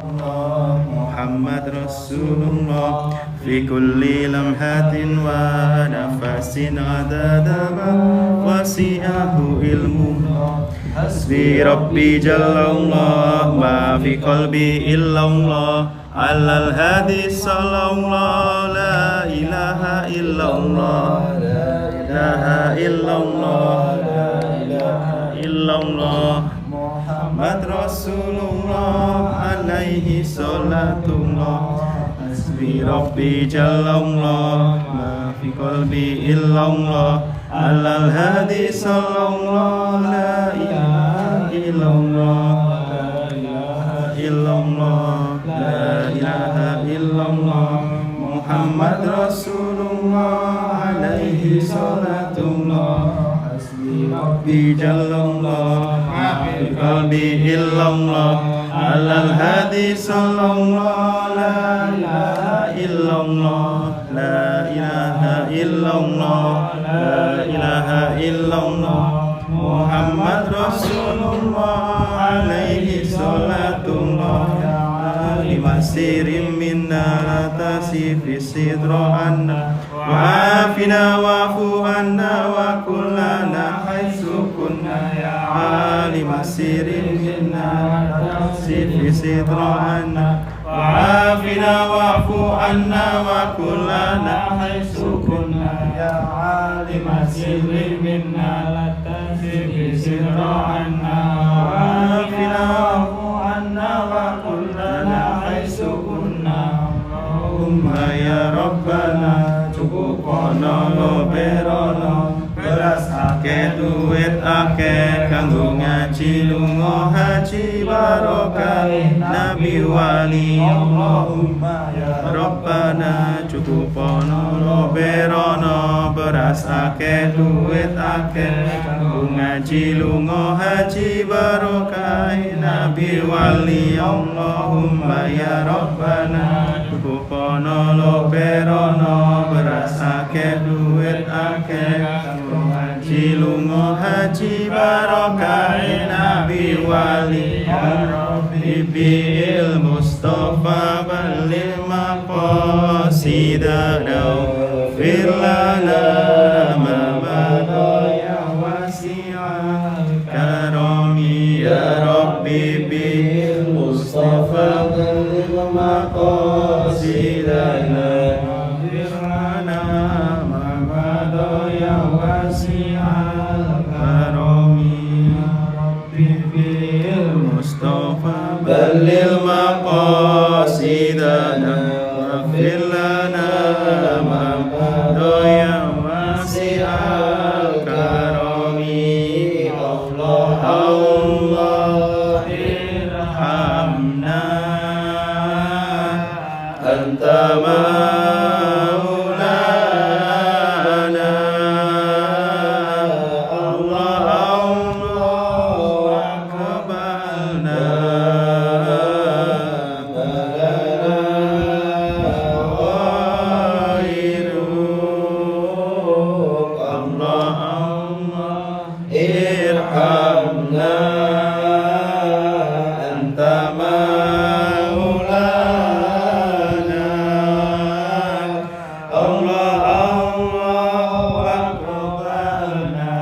Muhammad Rasulullah fi kulli lamhatin wa nafasin adadama wasi'ahu ilmullah hasbi rabbi jallallah ma fi qalbi illallah alal hadi sallallahu la ilaha illallah la ilaha illallah la ilaha illallah Muhammad Rasulullah alaihi salatullah hasbi rabbi jallallah ma fi qalbi illallah alal hadi sallallahu la ilaha illallah la ilaha illallah la ilaha illallah Muhammad Rasulullah alaihi salatullah hasbi rabbi jallallah qalbi illallah alal hadi sallallahu la ilaha illallah la ilaha illallah la ilaha illallah Muhammad Rasulullah alaihi salatullah lima sirim minna tasifi sidra anna wa afina wa'fu anna wa kullana haitsu kunna ya alim sirin minna tasifi sidra anna wa afina wa'fu anna wa kullana haitsu kunna ya alim sirin minna tasifi sidra anna wa afina wa'fu anna wa kullana haitsu kunna Allahumma ya Rabbana cukupono lo berono beras akeh duit akeh kanggo ngaji lunga haji barokah nabi wali Allahumma ya Rabbana cukupono lo berono beras akeh duit akeh kanggo ngaji lunga haji barokah nabi wali Allahumma ya Rabbana cukupono lo berono beras akeh duit akeh kanggo ngaji lunga haji barokah nabi wali ya rabbi bil mustafa balil maqasidana fir lana ma madaya wasi'al karami ya rabbi bil mustafa balil maqasidana fir lana ma madaya wasi'al karami ya rabbi bil mustafa balil maqasidana fir lana ma madaya wasi'al karami Allah Allah irhamna anta maulana Allah Allah aqbalna Allah Allah irhamna anta maulana Allah Allah aqbalna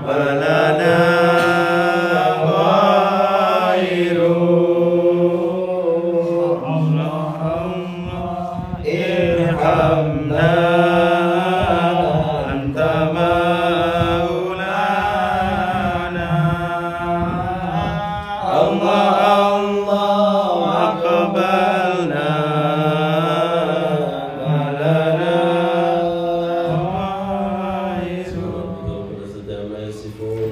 balana ghairu Allah Allah irhamna anta maulana Allah Allah aqbalna balana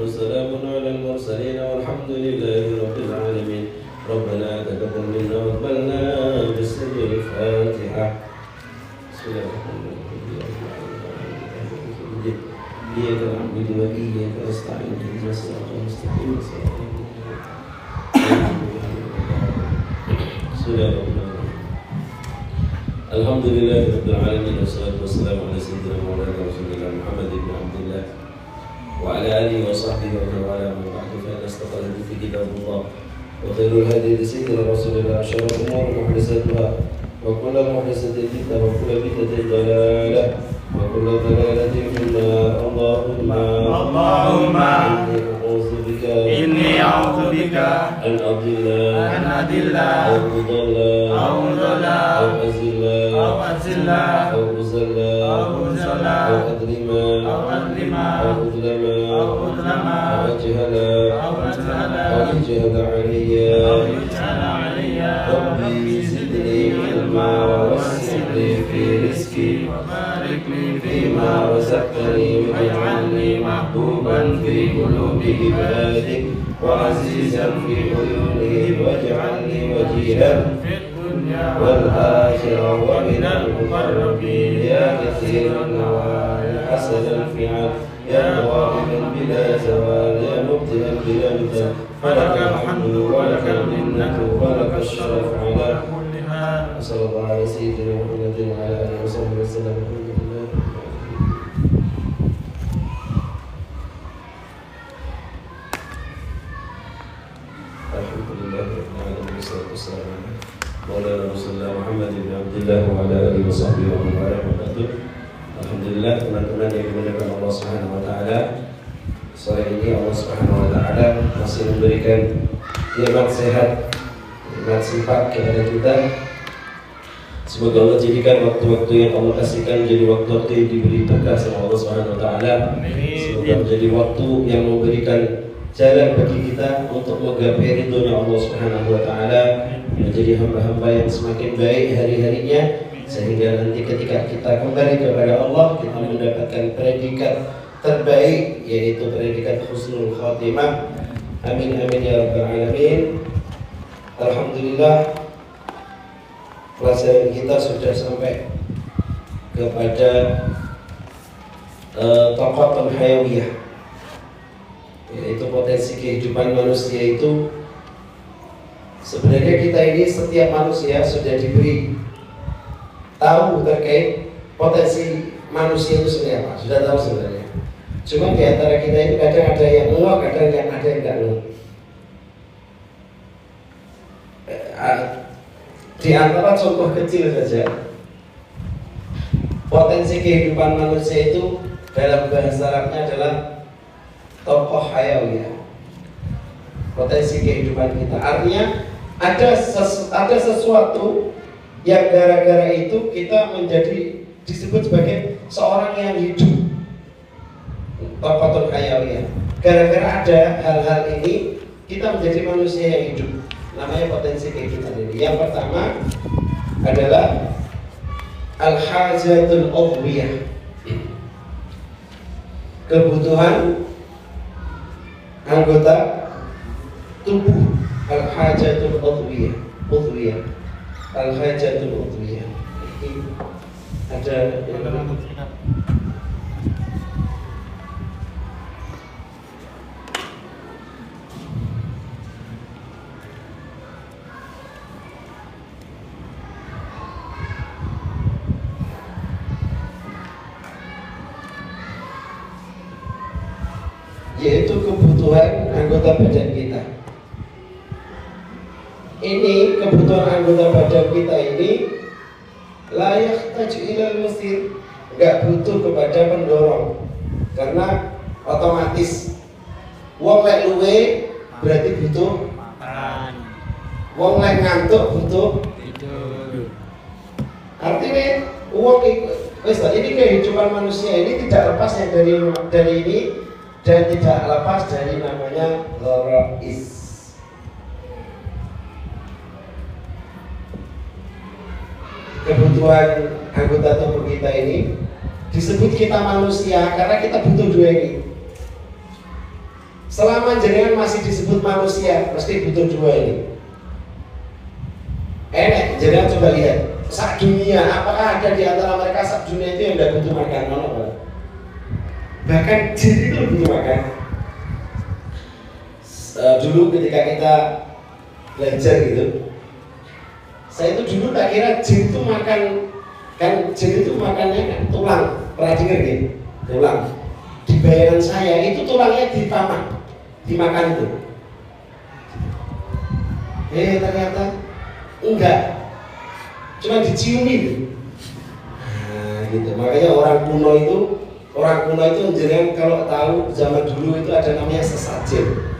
وسلام على المرسلين والحمد لله رب العالمين ربنا تقبل منا وقبلنا بسر الفاتحة بسم الله الرحمن الرحيم إياك نعبد وإياك نستعين اهدنا الصراط المستقيم صراط بسم الله الرحمن الرحيم الحمد لله رب العالمين والصلاة والسلام على سيدنا مولانا رسول الله محمد بن عبد الله وعلى آله وصحبه ومن والاه من بعد فإن أصدق الحديث كتاب الله وخير الهدي سيدنا رسول الله وشر الأمور محدثاتها وكل محدثة بدعة وكل بدعة ضلالة وكل ضلالة في النار. اللهم إني أعوذ بك أن أضل أو أضل أو أزل أو أزل أو أظلم أو أظلم أو أجهل علي. ربي زدني علما ووسع لي في رزقي وبارك لي فيما رزقتني واجعلني محبوبا في قلوب عبادك وعزيزا في عيونهم واجعلني وجيها في الدنيا والآخرة ومن المقربين يا كثير النوال حسن الفعل يا غالبا بلا زوال يا مبتلا بلا مثال فلك الحمد ولك المنة ولك الشرف على كل حال. صلى الله على سيدنا محمد وعلى آله وصحبه وسلم. Maulana Rasulullah Muhammad bin Abdullah wa ala alihi wa sahbihi wa man walah. Alhamdulillah, teman-teman yang dimuliakan Allah Subhanahu wa taala. Sore ini Allah Subhanahu wa taala masih memberikan nikmat sehat, nikmat simpat kepada kita. Semoga Allah jadikan waktu-waktu yang Allah kasihkan menjadi waktu-waktu yang diberi berkah oleh Allah Subhanahu wa taala. Semoga menjadi waktu yang memberikan jalan bagi kita untuk menggapai ridhonya Allah Subhanahu wa taala, menjadi hamba-hamba yang semakin baik hari-harinya, sehingga nanti ketika kita kembali kepada Allah kita mendapatkan predikat terbaik, yaitu predikat husnul khatimah. Amin amin ya rabbal alamin. Alhamdulillah, pelajaran kita sudah sampai kepada taqatul hayawiyah, yaitu potensi kehidupan manusia. Itu sebenarnya kita ini, setiap manusia sudah diberi tahu terkait potensi manusia itu sebenarnya apa, sudah tahu sebenarnya. Cuma di antara kita itu kadang ada yang ngeh, kadang yang ada yang enggak ngeh. Di antara contoh kecil saja, potensi kehidupan manusia itu dalam bahasa Arabnya adalah tokoh hayawiyah, potensi kehidupan kita. Artinya ada sesuatu yang gara-gara itu kita menjadi disebut sebagai seorang yang hidup, tokoh hayawiyah. Gara-gara ada hal-hal ini kita menjadi manusia yang hidup, namanya potensi kehidupan ini. Yang pertama adalah al-hajatul udwiyah, kebutuhan anggota tubuh. Al-hajatul udwiyah, al-hajatul udwiyah. Ada yaitu kebutuhan anggota badan kita. Ini kebutuhan anggota badan kita ini layak tajuk ilal musir, nggak butuh kepada pendorong, karena otomatis wong lek luwe berarti butuh makan, wong lek ngantuk butuh tidur. Artinya wong ini kehidupan manusia ini tidak lepas ya dari ini, dan tidak lepas dari namanya ghara'iz. Kebutuhan anggota tubuh kita ini disebut kita manusia karena kita butuh dua ini. Selama jenengan masih disebut manusia, pasti butuh dua ini. Enak, jenengan coba lihat sak dunia, apakah ada di antara mereka sak dunia itu yang tidak butuh makan? Bahkan jin itu butuh makan. Dulu ketika kita belajar gitu, saya itu dulu tak kira jin itu makan, kan jin itu makannya kan tulang, pernah dengar gitu? Tulang. Di bayangan saya itu tulangnya dimakan itu. Ternyata enggak, cuma diciumi. Nah, gitu. Makanya orang kuno itu jenengan kalau tahu zaman dulu itu ada namanya sesajen.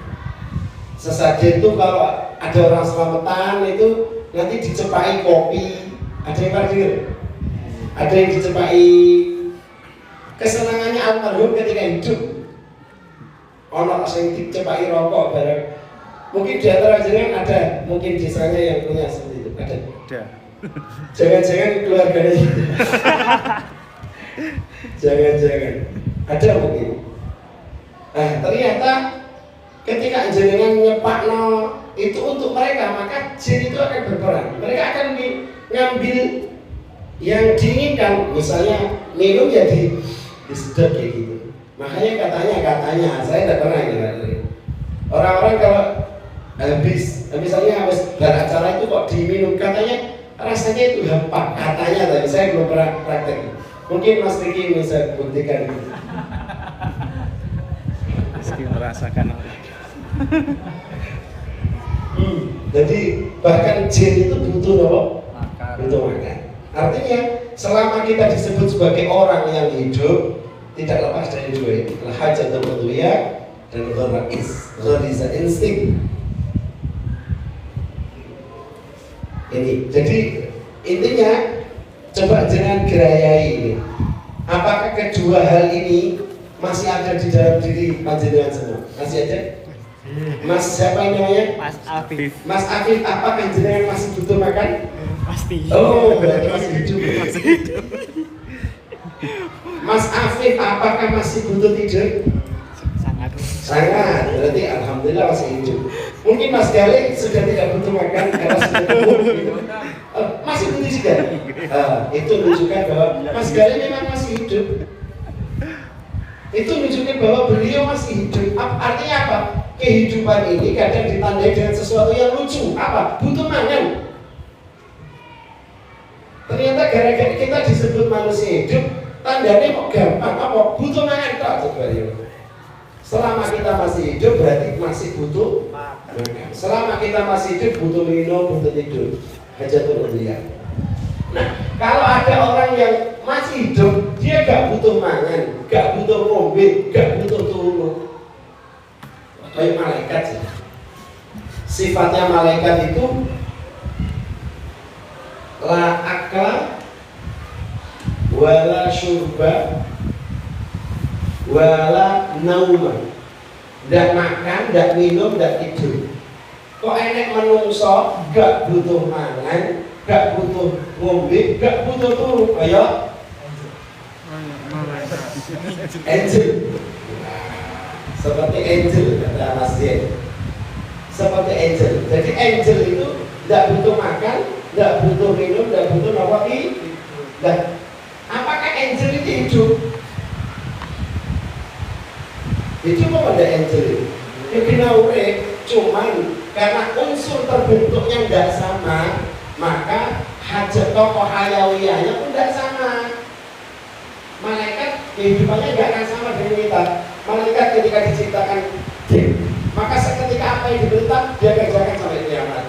Sesajen itu kalau ada orang selamatan itu nanti dicepai kopi. Ada yang pernah dengar? Ada yang dicepai kesenangannya almarhum ketika hidup. Ono sing dicepai rokok bareng. Mungkin di antara jenengan ada, mungkin desanya yang punya seperti itu. Ada. Jangan-jangan keluarganya gitu. Jangan-jangan. Ada mungkin. Nah, ternyata ketika jenengan nyepakno itu untuk mereka, maka jin itu akan berperan. Mereka akan ngambil yang diinginkan, misalnya minum ya disedot kayak gitu. Makanya katanya saya tidak pernah dengar. Orang-orang kalau misalnya habis beracara itu kok diminum, katanya rasanya itu hampa, katanya, tapi saya belum pernah praktek. Mungkin Mas Riki bisa buktikan. Meski merasakan. Jadi bahkan jin itu butuh apa? Makan. Butuh makan. Artinya selama kita disebut sebagai orang yang hidup, tidak lepas dari dua ini, hajatul udhiyah dan ghariza insting. Ini, jadi intinya coba jangan gerayai ini. Apakah kedua hal ini masih ada di dalam diri panjenengan semua? Masih ada? Mas siapa yang namanya? Mas Afif. Mas Afif, apakah jenengan masih butuh makan? Pasti. Oh, berarti masih hidup. Mas Afif, apakah masih butuh tidur? Sangat, berarti alhamdulillah masih hidup. Mungkin Mas Galih sudah tidak butuh makan karena sudah tumbuh gitu. Masih butuh juga. Itu menunjukkan bahwa Mas Galih memang masih hidup. Itu menunjukkan bahwa beliau masih hidup. Artinya apa? Kehidupan ini kadang ditandai dengan sesuatu yang lucu. Apa? Butuh makan. Ternyata gara-gara kita disebut manusia hidup, tandanya kok gampang. Apa? Butuh makan tak? Selama kita masih hidup berarti masih butuh makan. Selama kita masih hidup butuh minum, butuh tidur. Hajatul udhiyah. Nah, kalau ada orang yang masih hidup, dia gak butuh makan, gak butuh ngombe, gak butuh turun. Kayak malaikat sih. Sifatnya malaikat itu la akla wala syurba wala nauma. Ndak makan, ndak minum, ndak tidur. Kok enek menungso gak butuh mangan, gak butuh ngombe, gak butuh turu. Ayo angel. Seperti angel kata Mas Jen. Seperti angel. Jadi angel itu ndak butuh makan, ndak butuh minum, ndak butuh apa dan apakah angel itu hidup? Itu apa ada angel? Ya kena urip, cuman karena unsur terbentuknya tidak sama, maka hajat tokoh hayawiyahnya pun tidak sama. Malaikat kehidupannya tidak akan sama dengan kita. Malaikat ketika diciptakan, maka seketika apa yang diperintah dia kerjakan sampai kiamat.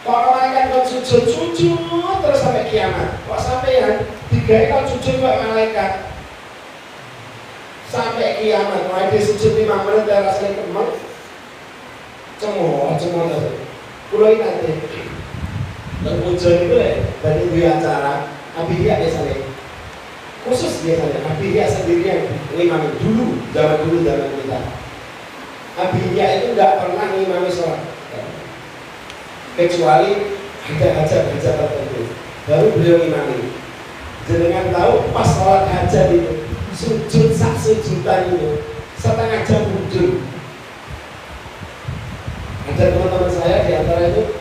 Kalau malaikat kau sujud terus sampai kiamat. Kok sampai yang tiga kau sujud buat malaikat sampai kiamat. Mulai dia sujud 5 menit dan rasanya kemeng. Cemooh terus. Pulau ini nanti. Dan ujian itu dari dua acara. Abiyah biasanya. Khusus biasanya. Abiyah sendiri yang ngimami dulu, zaman kita. Abiyah itu nggak pernah ngimami sholat. Kecuali ada hajat tertentu. Baru beliau ngimami. Jenengan tahu pas sholat hajat itu sujud sak sujudan itu setengah jam mundur. Ada teman-teman saya di antara itu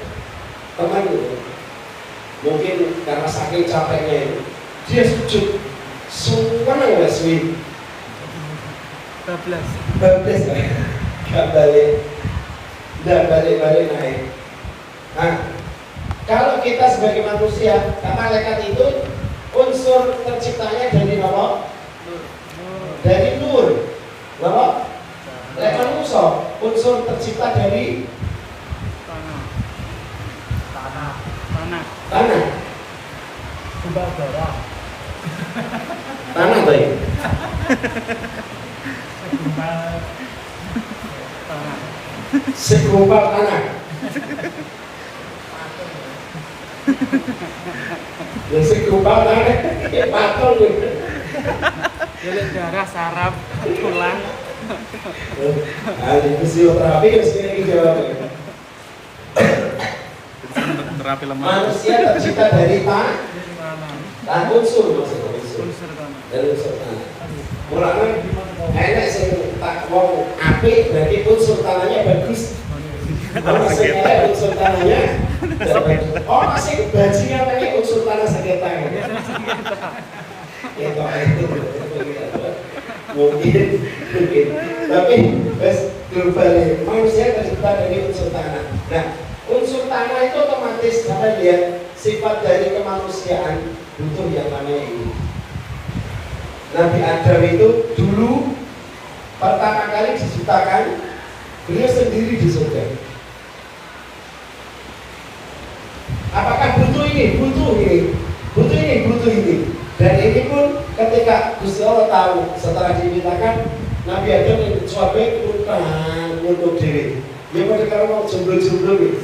teman itu, mungkin karena saking capeknya itu dia sujud semua nggak suwi 14 nggak balik naik. Nah, kalau kita sebagai manusia, malaikat itu unsur terciptanya dari apa? Dari nur. Apa? Manusia unsur tercipta dari Tanah. Tanah. Tumbal darah. Tanah toh ini. Tumbal Tanah. Segumpal tanah. Ya segumpal tanah. Ya patung gitu. Jadi darah, saraf, tulang. Ahli fisioterapi kan sini jawabnya. Terapi lemah. Manusia tercipta dari tanah. Unsur maksudnya unsur. Unsur tanah. Dari unsur tanah. Mulanya enak sing tak wong apik berarti unsur tanahnya bagus. Kalau sing elek unsur tanahnya oh masih bajingan ini unsur tanah sekitar. Itu mungkin tapi global manusia tercipta dari unsur tanah. Nah, unsur tanah itu otomatis karena dia sifat dari kemanusiaan butuh yang namanya ini. Nabi Adam itu dulu pertama kali diciptakan beliau sendiri di surga. Apakah butuh ini? Butuh ini. Butuh ini, butuh ini. Dan ini pun ketika Gusti Allah tahu setelah dimintakan Nabi Adam yang suami kurang untuk diri. Dia pada kalau mau jomblo-jomblo gitu.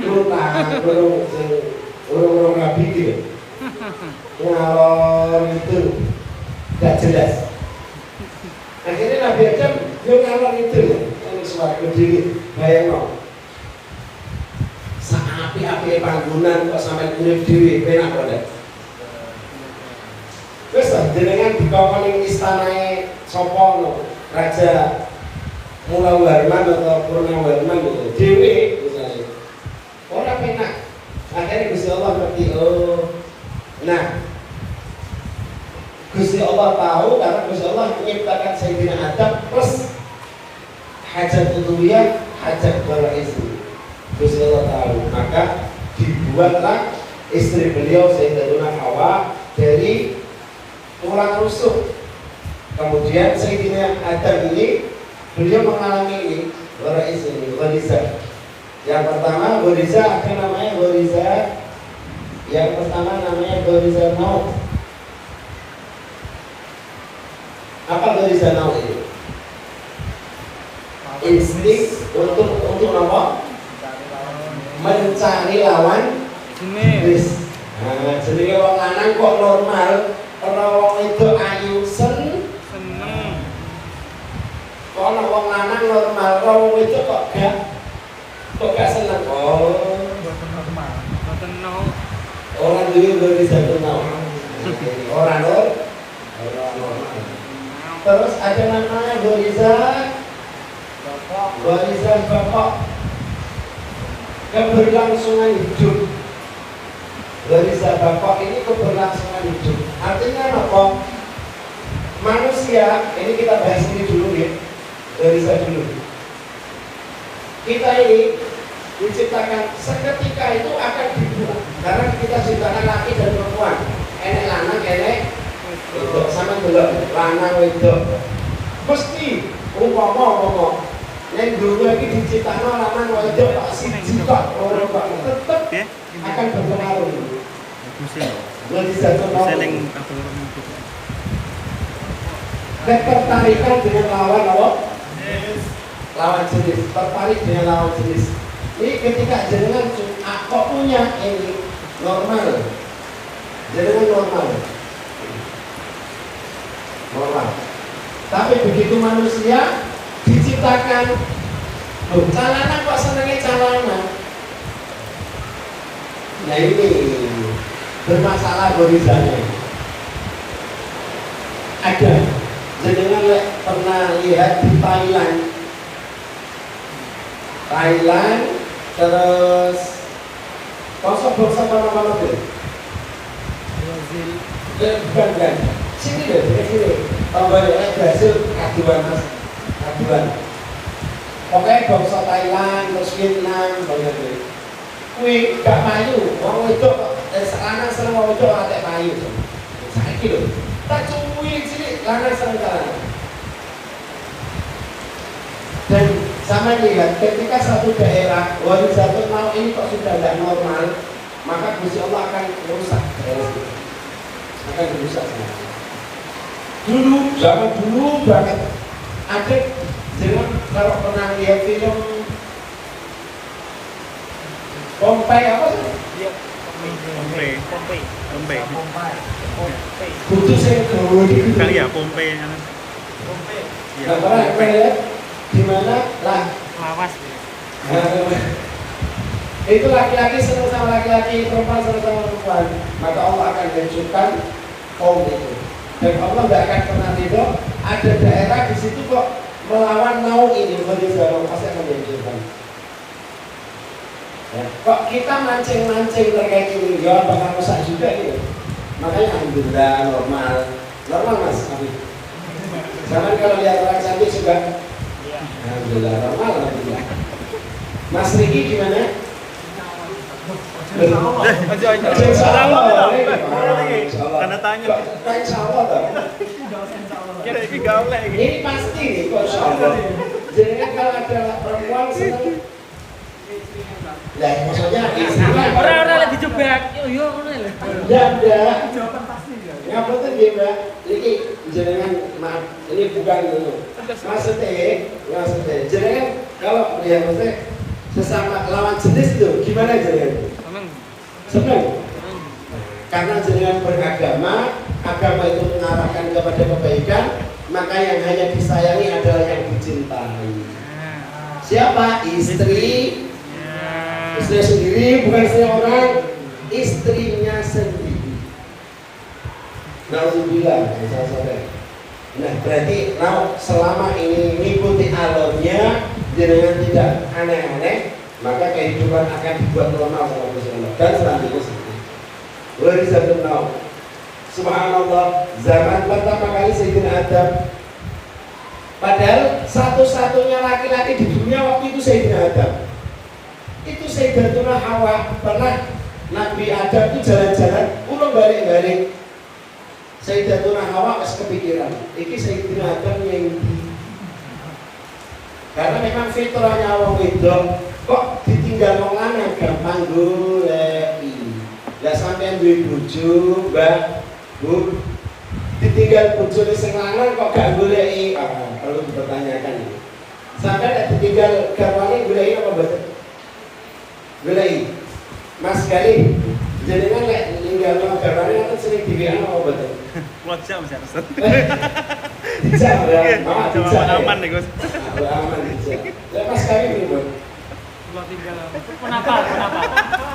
Kurang, orang Nabi gitu. Ngalor itu gak jelas. Akhirnya Nabi Adam dia ngalor itu yang suami diri. Bayang api-api panggunan kok sampai urip dhewe penak kok Dek. Wis jenengan dikongkon ning istanae sapa ngono, Raja Mula Warman atau Purna Warman gitu. Dhewe misalnya. Ora penak. Akhirnya Gusti Allah ngerti, oh. Nah, Gusti Allah tahu karena Gusti Allah menciptakan Sayyidina Adam plus hajat uluhiyah, hajat wara'izni. Gusti Allah tahu, maka dibuatlah istri beliau Sayyidatuna Hawa dari tulang rusuk. Kemudian Sayyidina Adam ini beliau mengalami ini gharizah. Yang pertama gharizah apa namanya gharizah? Yang pertama namanya gharizah maut. Apa gharizah maut ini? Insting untuk apa? Mencari lawan jenis. Nah, jenenge wong lanang kok normal, ora wong wedok ayu seneng. Kok ana wong lanang normal, ora wong wedok kok gak seneng. Oh, boten normal. Boten no. orang dulu bisa kenal. Orang normal. Terus ada namanya Gharizah bapak. Keberlangsungan hidup. Gharizah bapak ini keberlangsungan hidup. Artinya apa? Manusia, ini kita bahas ini dulu ya. Gharizah dulu. Kita ini diciptakan seketika itu akan dibuang. Karena kita ciptakan laki dan perempuan. Enek lanang, enek wedok. Sama delok lanang wedok. Mesti umpama yang dulu lagi diciptakan lanang wedok kok siji kok ora kok tetep akan berpengaruh. Ketertarikan dengan lawan apa? Lawan jenis. Tertarik dengan lawan jenis. Ini ketika jenengan kok punya ini normal. Jenengan normal. Tapi begitu manusia diciptakan, loh, calanan kok senengnya calanan. Nah ini bermasalah gharizahnya. Ada, jenengan pernah lihat di Thailand, terus bangsa mana-mana tuh? Brazil. Bukan. Sini deh, sini. Tambahnya Brazil aduan. Pokoknya bangsa Thailand, terus Vietnam, banyak deh. Wih, gak payu, wong wedok lanang seneng wong wedok ora tek payu. Saiki lho. Tak cuwi sini lanang seneng lanang. Dan Sama lihat ketika satu daerah horizontal mau ini kok sudah tidak normal, maka Gusti Allah akan merusak daerah itu. Akan merusak. Dulu, zaman dulu banget ada jangan kalau pernah lihat film Pompeii apa sih? Iya. Pompei. Butuh saya kalau di Kali ya Pompei. Iya. nggak pernah lihat di mana lah. Lawas. Itu laki-laki senang sama laki-laki, perempuan senang sama perempuan, maka Allah akan hancurkan kaum itu. Dan Allah nggak akan pernah ridho ada daerah di situ kok melawan mau ini, kalau pasti akan dihancurkan. Ya. Kok kita mancing-mancing terkait ini, ya bakal rusak juga gitu. Makanya alhamdulillah normal mas. Zaman kalau lihat orang cantik juga, alhamdulillah normal alhamdulillah. Mas Riki gimana? Insya Allah. Tanda tanya. Insya Allah toh. Kira ini gaul lagi. Ini pasti nih kok insya Allah. Jadi kan kalau ada perempuan senang, lah maksudnya istrinya Orang lagi dijebak. Yo ngono lho. Tidak. Ngapa tuh dia mbak? Ini jenengan maaf, ini bukan dulu. Maksudnya, jenengan kalau lihat maksudnya sesama lawan jenis itu gimana jenengan? Senang. Karena jenengan beragama, agama itu mengarahkan kepada kebaikan, maka yang hanya disayangi adalah yang dicintai. Siapa? Istri. Istri sendiri, bukan istri orang, istrinya sendiri. Nauzubillah, saudara. Nah, berarti selama ini mengikuti alurnya, jenengan tidak aneh-aneh, maka kehidupan akan dibuat normal sama Gusti Allah dan selanjutnya seperti itu. Warizatun naum. Subhanallah, zaman pertama kali Sayyidina Adam, padahal satu-satunya laki-laki di dunia waktu itu Sayyidina Adam. Itu Sayyidatuna Hawa, pernah Nabi Adam itu jalan-jalan, ulang balik-balik. Sayyidatuna Hawa pas kepikiran, iki Sayyidina Adam yang karena memang fitrahnya wong wedok kok ditinggal wong lanang gampang goleki. Lah sampeyan duwe bojo, Mbak, Bu, ditinggal bojone sing lanang kok gak goleki? Perlu dipertanyakan ini. Sampai nek ditinggal garwane goleki apa mboten? Goleki. Mas Gali, jenengan nek ninggal garwane kan sering diwian apa mboten? Wajah Mas Arsen. Dijak ya, dijak aman nih Gus. Aman dijak. Lah Mas Gali pripun? Kalau tinggal. Kenapa?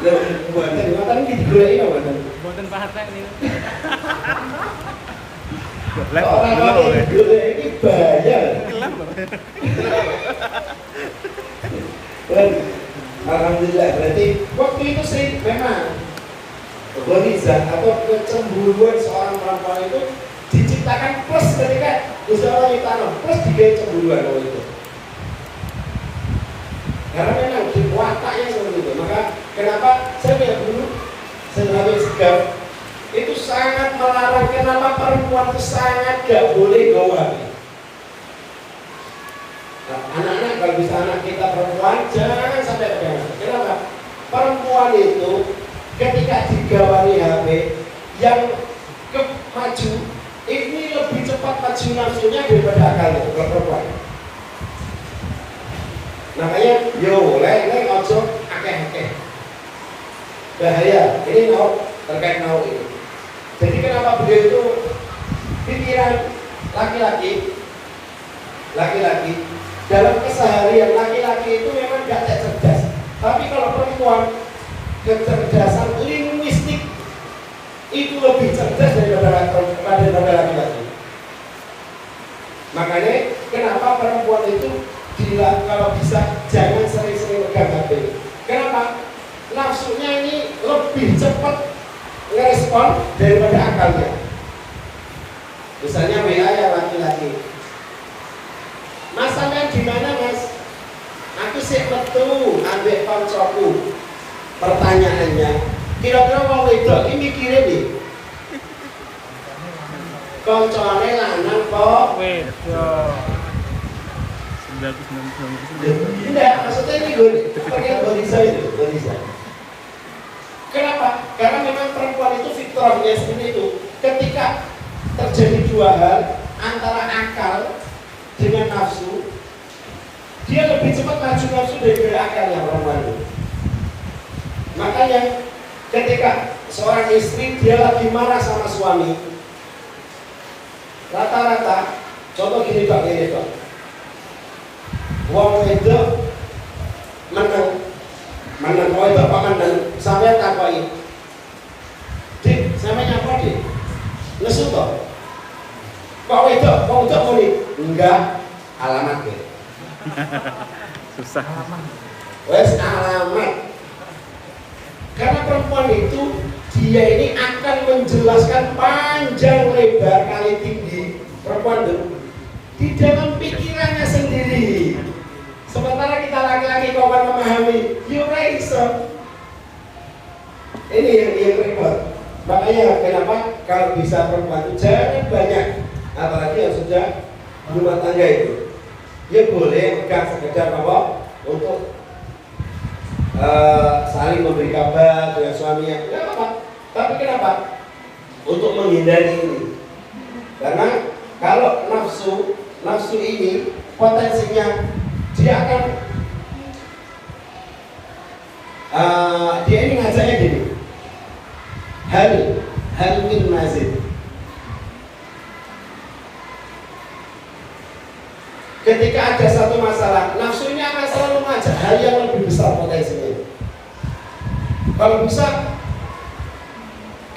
Loh, buatan iki digoleki apa mboten? Boten pahat ini. Orang ini bayar. Alhamdulillah, berarti waktu itu sih memang gharizah atau kecemburuan seorang perempuan itu diciptakan plus ketika usaha ditanam plus digawe cemburuan kalau itu. Karena memang di wataknya seperti itu. Maka kenapa saya lihat dulu Sayyidina Segaf itu sangat melarang, kenapa perempuan itu sangat gak boleh gawa. Nah, anak-anak kalau bisa anak kita perempuan jangan sampai pegangan. Kenapa? Perempuan itu ketika digawani HP yang maju ini lebih cepat maju nafsunya daripada akalnya kalau perempuan. Makanya yo lek ojo akeh-akeh. Bahaya. Ini terkait ini. Jadi kenapa beliau itu pikiran laki-laki dalam keseharian laki-laki itu memang gak cerdas. Tapi kalau perempuan kecerdasan linguistik itu lebih cerdas daripada laki-laki. Makanya kenapa perempuan itu kalau bisa jangan sering-sering pegang HP. Kenapa? Nafsunya ini lebih cepat ngerespon daripada akalnya. Misalnya WA ya laki-laki, Mas sampean di mana Mas? Aku sik metu ambek koncoku. Pertanyaannya, kira-kira wong wedok iki mikire piye? Koncone lanang kok Wedok. Tidak, maksudnya ini Goriza itu, Goriza. Kenapa? Karena memang perempuan itu fitrahnya seperti itu. Ketika terjadi dua hal antara akal dengan nafsu, dia lebih cepat maju nafsu daripada akalnya perempuan itu. Makanya ketika seorang istri dia lagi marah sama suami, rata-rata contoh gini Pak, wong itu menang, wong itu apa menang, sampai takoi, dik, sampai nyapa dik, lesu toh, wong itu muni, enggak, alamat deh, Susah. wes alamat, karena perempuan itu dia ini akan menjelaskan panjang lebar kali tinggi perempuan itu di dalam pikirannya sendiri. Sementara kita laki-laki kau akan memahami, yura iso. Ini yang repot. Makanya kenapa kalau bisa perempuan itu jangan banyak, apalagi yang sudah rumah tangga itu. Ya boleh bukan sekedar apa untuk saling memberi kabar dengan suaminya, tidak apa-apa. Tapi kenapa? Untuk menghindari ini. Karena kalau nafsu ini potensinya dia akan dia ini ngajaknya gini, hal min mazid. Ketika ada satu masalah, nafsunya akan selalu mengajak hal yang lebih besar potensinya. Kalau bisa,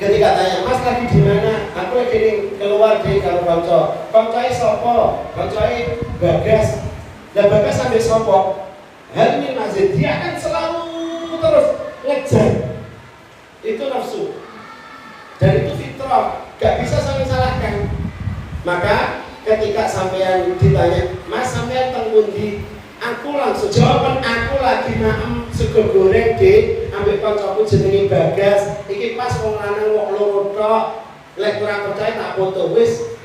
ketika tanya, Mas tadi di mana? Aku lagi keluar di karo kanca. Kancane sapa? Kancane Bagas. Lah Bagas sampai sapa? Hal min mazid. Dia akan selalu terus ngejar. Itu nafsu. Dan itu fitrah, gak bisa saling salahkan. Maka ketika sampean ditanya, Mas sampean teng pundi? Aku langsung jawaban aku lagi naem sego goreng dek ambek kancaku jenenge Bagas. Iki pas wong lanang wong loro tok. Lek kurang percaya tak foto wis.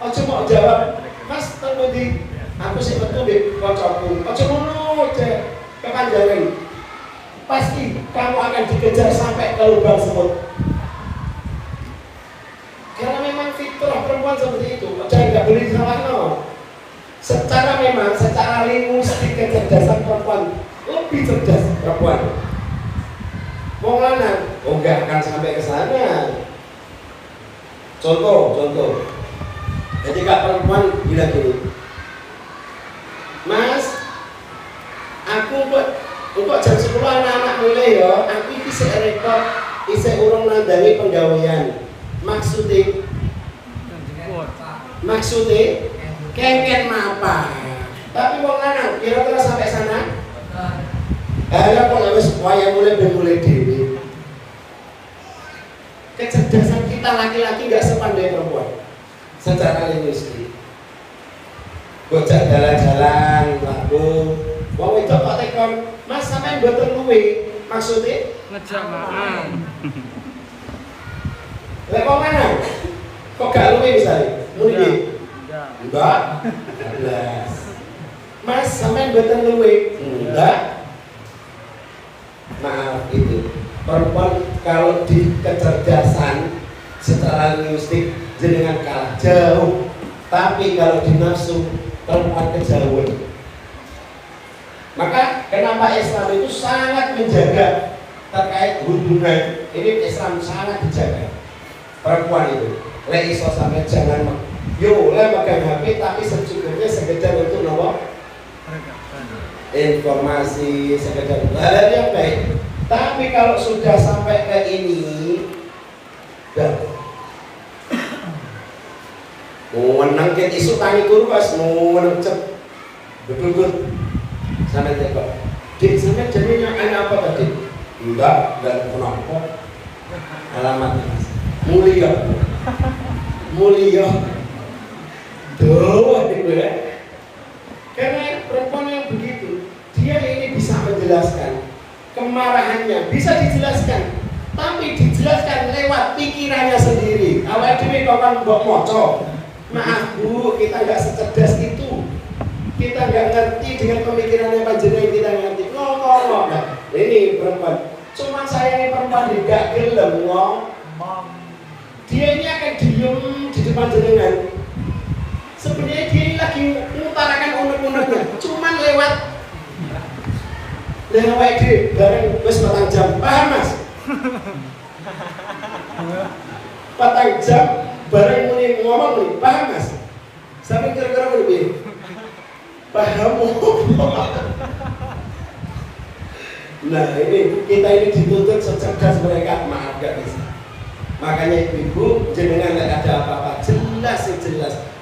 Aja mau jawab, Mas teng pundi? Aku sih metu mbek kancaku. Aja ngono, Dek. Kepanjangan. Pasti kamu akan dikejar sampai ke lubang semut. Karena memang fitrah perempuan seperti itu. Jangan nggak boleh disalahkan. Secara linguistik kecerdasan perempuan lebih cerdas perempuan. Wong lanang, nggak akan sampai ke sana. Contoh. Ketika perempuan bilang gini, Mas, aku untuk jam 10 anak-anak mulai ya, aku bisa rekod, bisa urung nandani penggawean. Maksudnya kengken apa? Tapi wong lanang kira-kira sampai sana? Ada kok wis waya mulai dewe. Kecerdasan kita laki-laki nggak sepandai perempuan. Secara linguistik. Bocah jalan-jalan laku, wong itu kok tekon, Mas sampean mboten luwe. Maksudnya Ngejak maaf. lek wong lanang kok gak luwe misalnya? Muni enggak. Mas sampean mboten luwe. Enggak. Maaf itu. Perempuan kalau di kecerdasan secara linguistik jenengan kalah jauh. Tapi kalau di nafsu perempuan kejauhan. Maka kenapa Islam itu sangat menjaga terkait hubungan. Ini Islam sangat dijaga perempuan itu. Lek iso sampai jangan boleh pakai HP tapi secukupnya sekedar untuk nopo informasi, sekedar hal yang baik. Tapi kalau sudah sampai ke ini, dah menang ket isu tangi kurpas menang cep betul sampai teko. Dik sampai jadinya anak apa tadi? Enggak kenapa. Alamatnya Mas. Mulia. Tuh, ya. Karena perempuan yang begitu, dia ini bisa menjelaskan kemarahannya, bisa dijelaskan, tapi dijelaskan lewat pikirannya sendiri. Awal dhewe kok kan mbok moco. Maaf Bu, kita nggak secerdas itu. kita nggak ngerti dengan pemikirannya panjenengan, kita ngerti ngomong. Nah, ini perempuan. Cuman saya ini perempuan tidak gelem ngomong. Dia ini akan diem di depan jenengan. Sebenarnya dia ini lagi mengutarakan unek-uneknya, cuman lewat di bareng wis 4 jam, paham Mas? 4 jam bareng muni ngomong nih, paham Mas? Sampai kira-kira muni paham. Nah ini kita ini dituntut secerdas mereka, maaf gak bisa. Makanya ibu jenengan nggak ada apa-apa, jelas.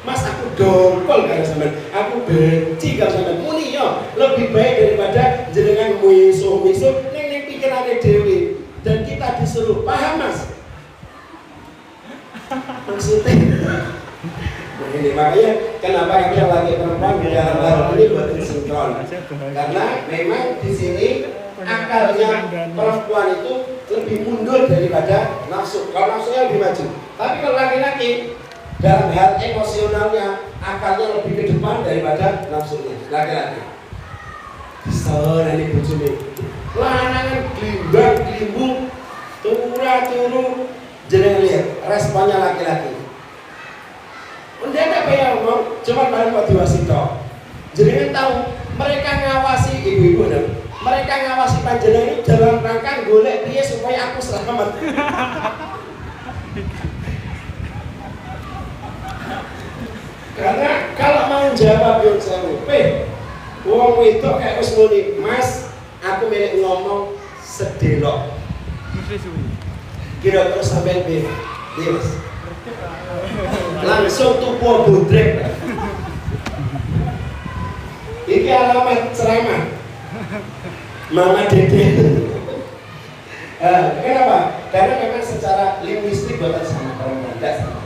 Mas aku dongkol karena sampean, aku benci kalau sampean muni yo. Lebih baik daripada jenengan misuh-misuh ning pikirane dhewe dan kita disuruh paham Mas. Maksudnya nah ini makanya kenapa kita lagi perempuan di dalam hal ini buat sinkron, karena memang di sini akalnya perempuan itu lebih mundur daripada nafsu. Kalau nafsunya lebih maju, tapi kalau laki-laki dalam hal emosionalnya akalnya lebih ke depan daripada nafsunya. Laki-laki disana ini bojone lanangan glimbang glimbung turu jenengan lihat responnya laki-laki. Mendadak kayak ngomong, cuma bareng Pak Diwasito. Jenengan tahu mereka ngawasi ibu-ibu dan mereka ngawasi panjenengan itu dalam rangka golek piye supaya aku selamat. Karena kalau mau jawab yang saya lupa, wong itu kayak wis muni, Mas, aku milik ngomong sedelok. Kira-kira sampai piye? Mas. Langsung tuku bodrek. Ini alamat ceramah Mama Dede. Kenapa? Karena memang secara linguistik buatan sama perempuan tidak sama.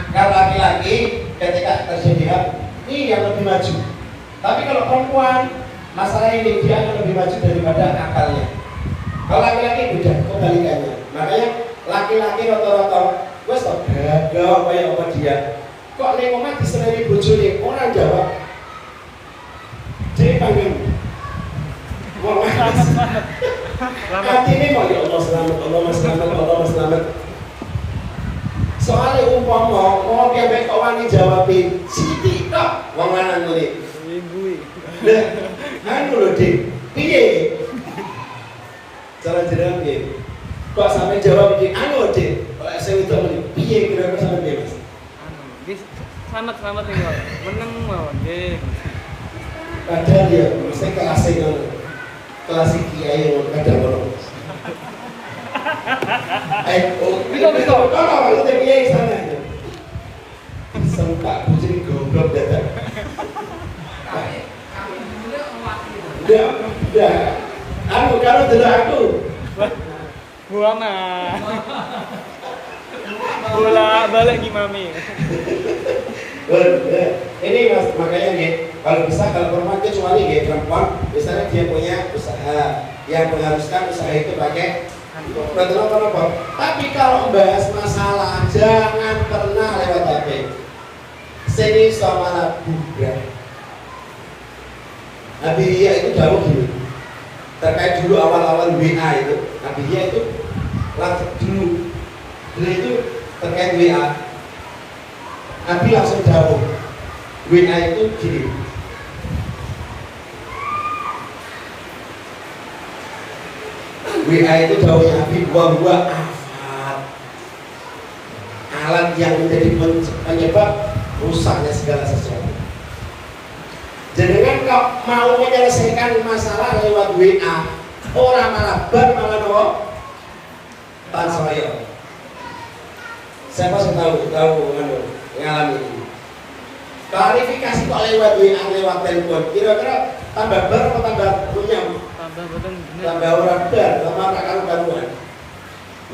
Kalau laki-laki ketika terjadi hal ini yang lebih maju. Tapi kalau perempuan masalah ini dia akan lebih maju daripada akalnya. Kalau laki-laki beda kebalikannya. Makanya laki-laki rata-rata wes kok gagal kayak apa dia. Kok ning omah diseneni bojone ora jawab. Jadi panggil hati ini mau ya Allah selamat, Allah selamat. Soalnya umpama mau dia baik kok wani jawabin sithik tok wong lanang ngene. Lah, anu lho Dik, piye? Cara jenengan piye? Kok sampe jawab iki anu Dik? Kok sing itu muni piye kira-kira sampe piye Mas? Anu, wis selamat nih kok. Meneng mawon nggih. Padahal dia mesti kelas ngono. Kelas kiai ngono kadang ngono. Bisa. Kalau maksudnya kiai sana. Sempak bujing goblok datang. Udah. Anu kalau dulu aku. Buang bola balik gimami. Ini Mas, makanya nih kalau bisa kalau perempuan kecuali dia perempuan misalnya dia punya usaha yang mengharuskan usaha itu pakai apa. Tapi kalau membahas masalah jangan pernah lewat HP. Sini sama budak. Nabiya itu jauh dulu. Terkait dulu awal-awal WA itu, Nabiya itu langsung dulu itu terkait WA. Nabi langsung jawab. WA itu gini. WA itu jawabnya Nabi buah afat. Alat yang menjadi penyebab rusaknya segala sesuatu. Jenengan kok mau menyelesaikan masalah lewat WA, orang malah malah nopo Tansoyo. Siapa sih tahu ngalami ini? Klarifikasi kok lewat WA, lewat telepon. Kira-kira tambah bar atau tambah runyam? Tambah orang bar, tambah karuan.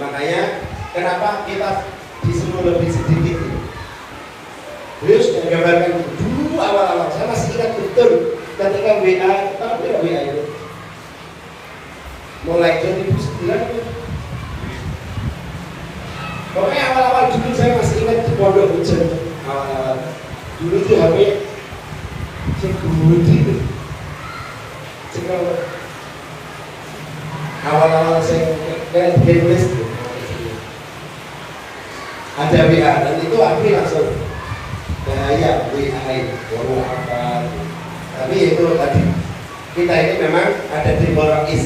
Makanya kenapa kita disuruh lebih sedikit ini? Beliau sudah gambarkan dulu awal-awal. Saya masih ingat betul ketika WA, tahu tidak WA itu? Mulai 2009. Pokoknya awal-awal dulu saya masih ingat di Pondok Hujan. Awal-awal dulu itu HP Cekudi. Cekal awal-awal saya kayak tulis ada WA dan itu aku langsung bahaya WA baru apa. Tapi itu tadi kita ini memang ada di Borais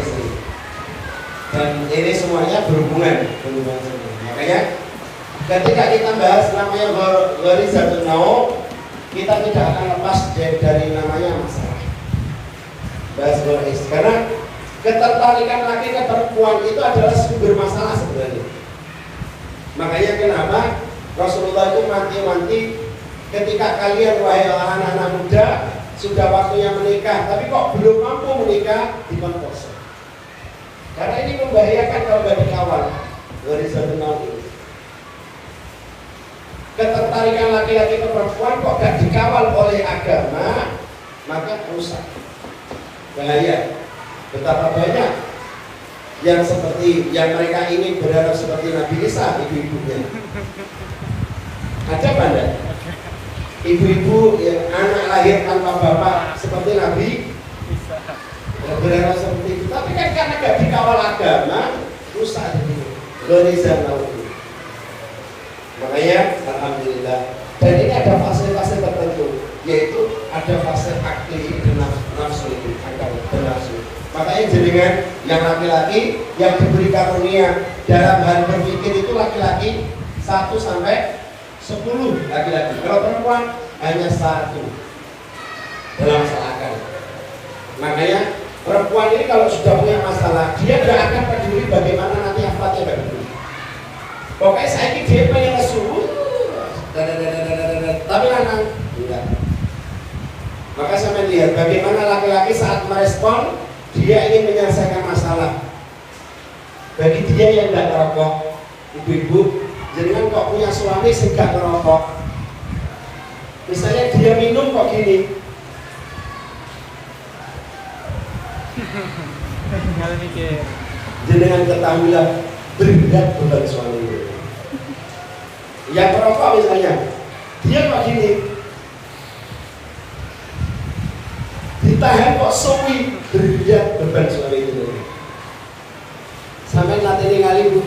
ini. Dan ini semuanya berhubungan semua. Makanya ketika kita bahas namanya Ghorizatun Naum, kita tidak akan lepas dari namanya masalah. Bahas Borais karena ketertarikan laki ke perempuan itu adalah sumber masalah sebenarnya. Makanya kenapa Rasulullah itu wanti-wanti ketika kalian wahai anak-anak muda sudah waktunya menikah, tapi kok belum mampu menikah, dikonversi. Karena ini membahayakan kalau nggak dikawal. Ghorizatun Naum ini. Ketertarikan laki-laki ke perempuan kok nggak dikawal oleh agama, maka rusak. Bahaya. Betapa banyak yang seperti yang mereka ingin berharap seperti Nabi Isa, ibu-ibunya. Ada pada ibu-ibu yang anak lahir tanpa bapak seperti Nabi Isa, berharap seperti itu. Tapi kan karena gak dikawal agama, rusak jadi Ghorizatun Naum. Makanya alhamdulillah. Dan ini ada fase-fase tertentu, yaitu ada fase akli dan nafsu itu, akal dan nafsu. Makanya jenengan yang laki-laki yang diberi karunia dalam hal berpikir itu laki-laki 1 sampai 10 laki-laki. Kalau perempuan hanya 1 dalam masalah akal. Makanya perempuan ini kalau sudah punya masalah, dia tidak akan peduli bagaimana nanti akhlaknya bagaimana. Pokoknya saya ini dia pengen lesu, tapi lanang enggak. Maka saya melihat bagaimana laki-laki saat merespon, dia ingin menyelesaikan masalah. Bagi dia yang tidak merokok, ibu-ibu, jangan kok punya suami sehingga merokok. Misalnya dia minum kok gini. Jangan ketahuilah berat beban suami. Yang merokok misalnya, dia kok gini. Ditahan kok suwi berat beban suami itu. Sampai nanti ini kali bu,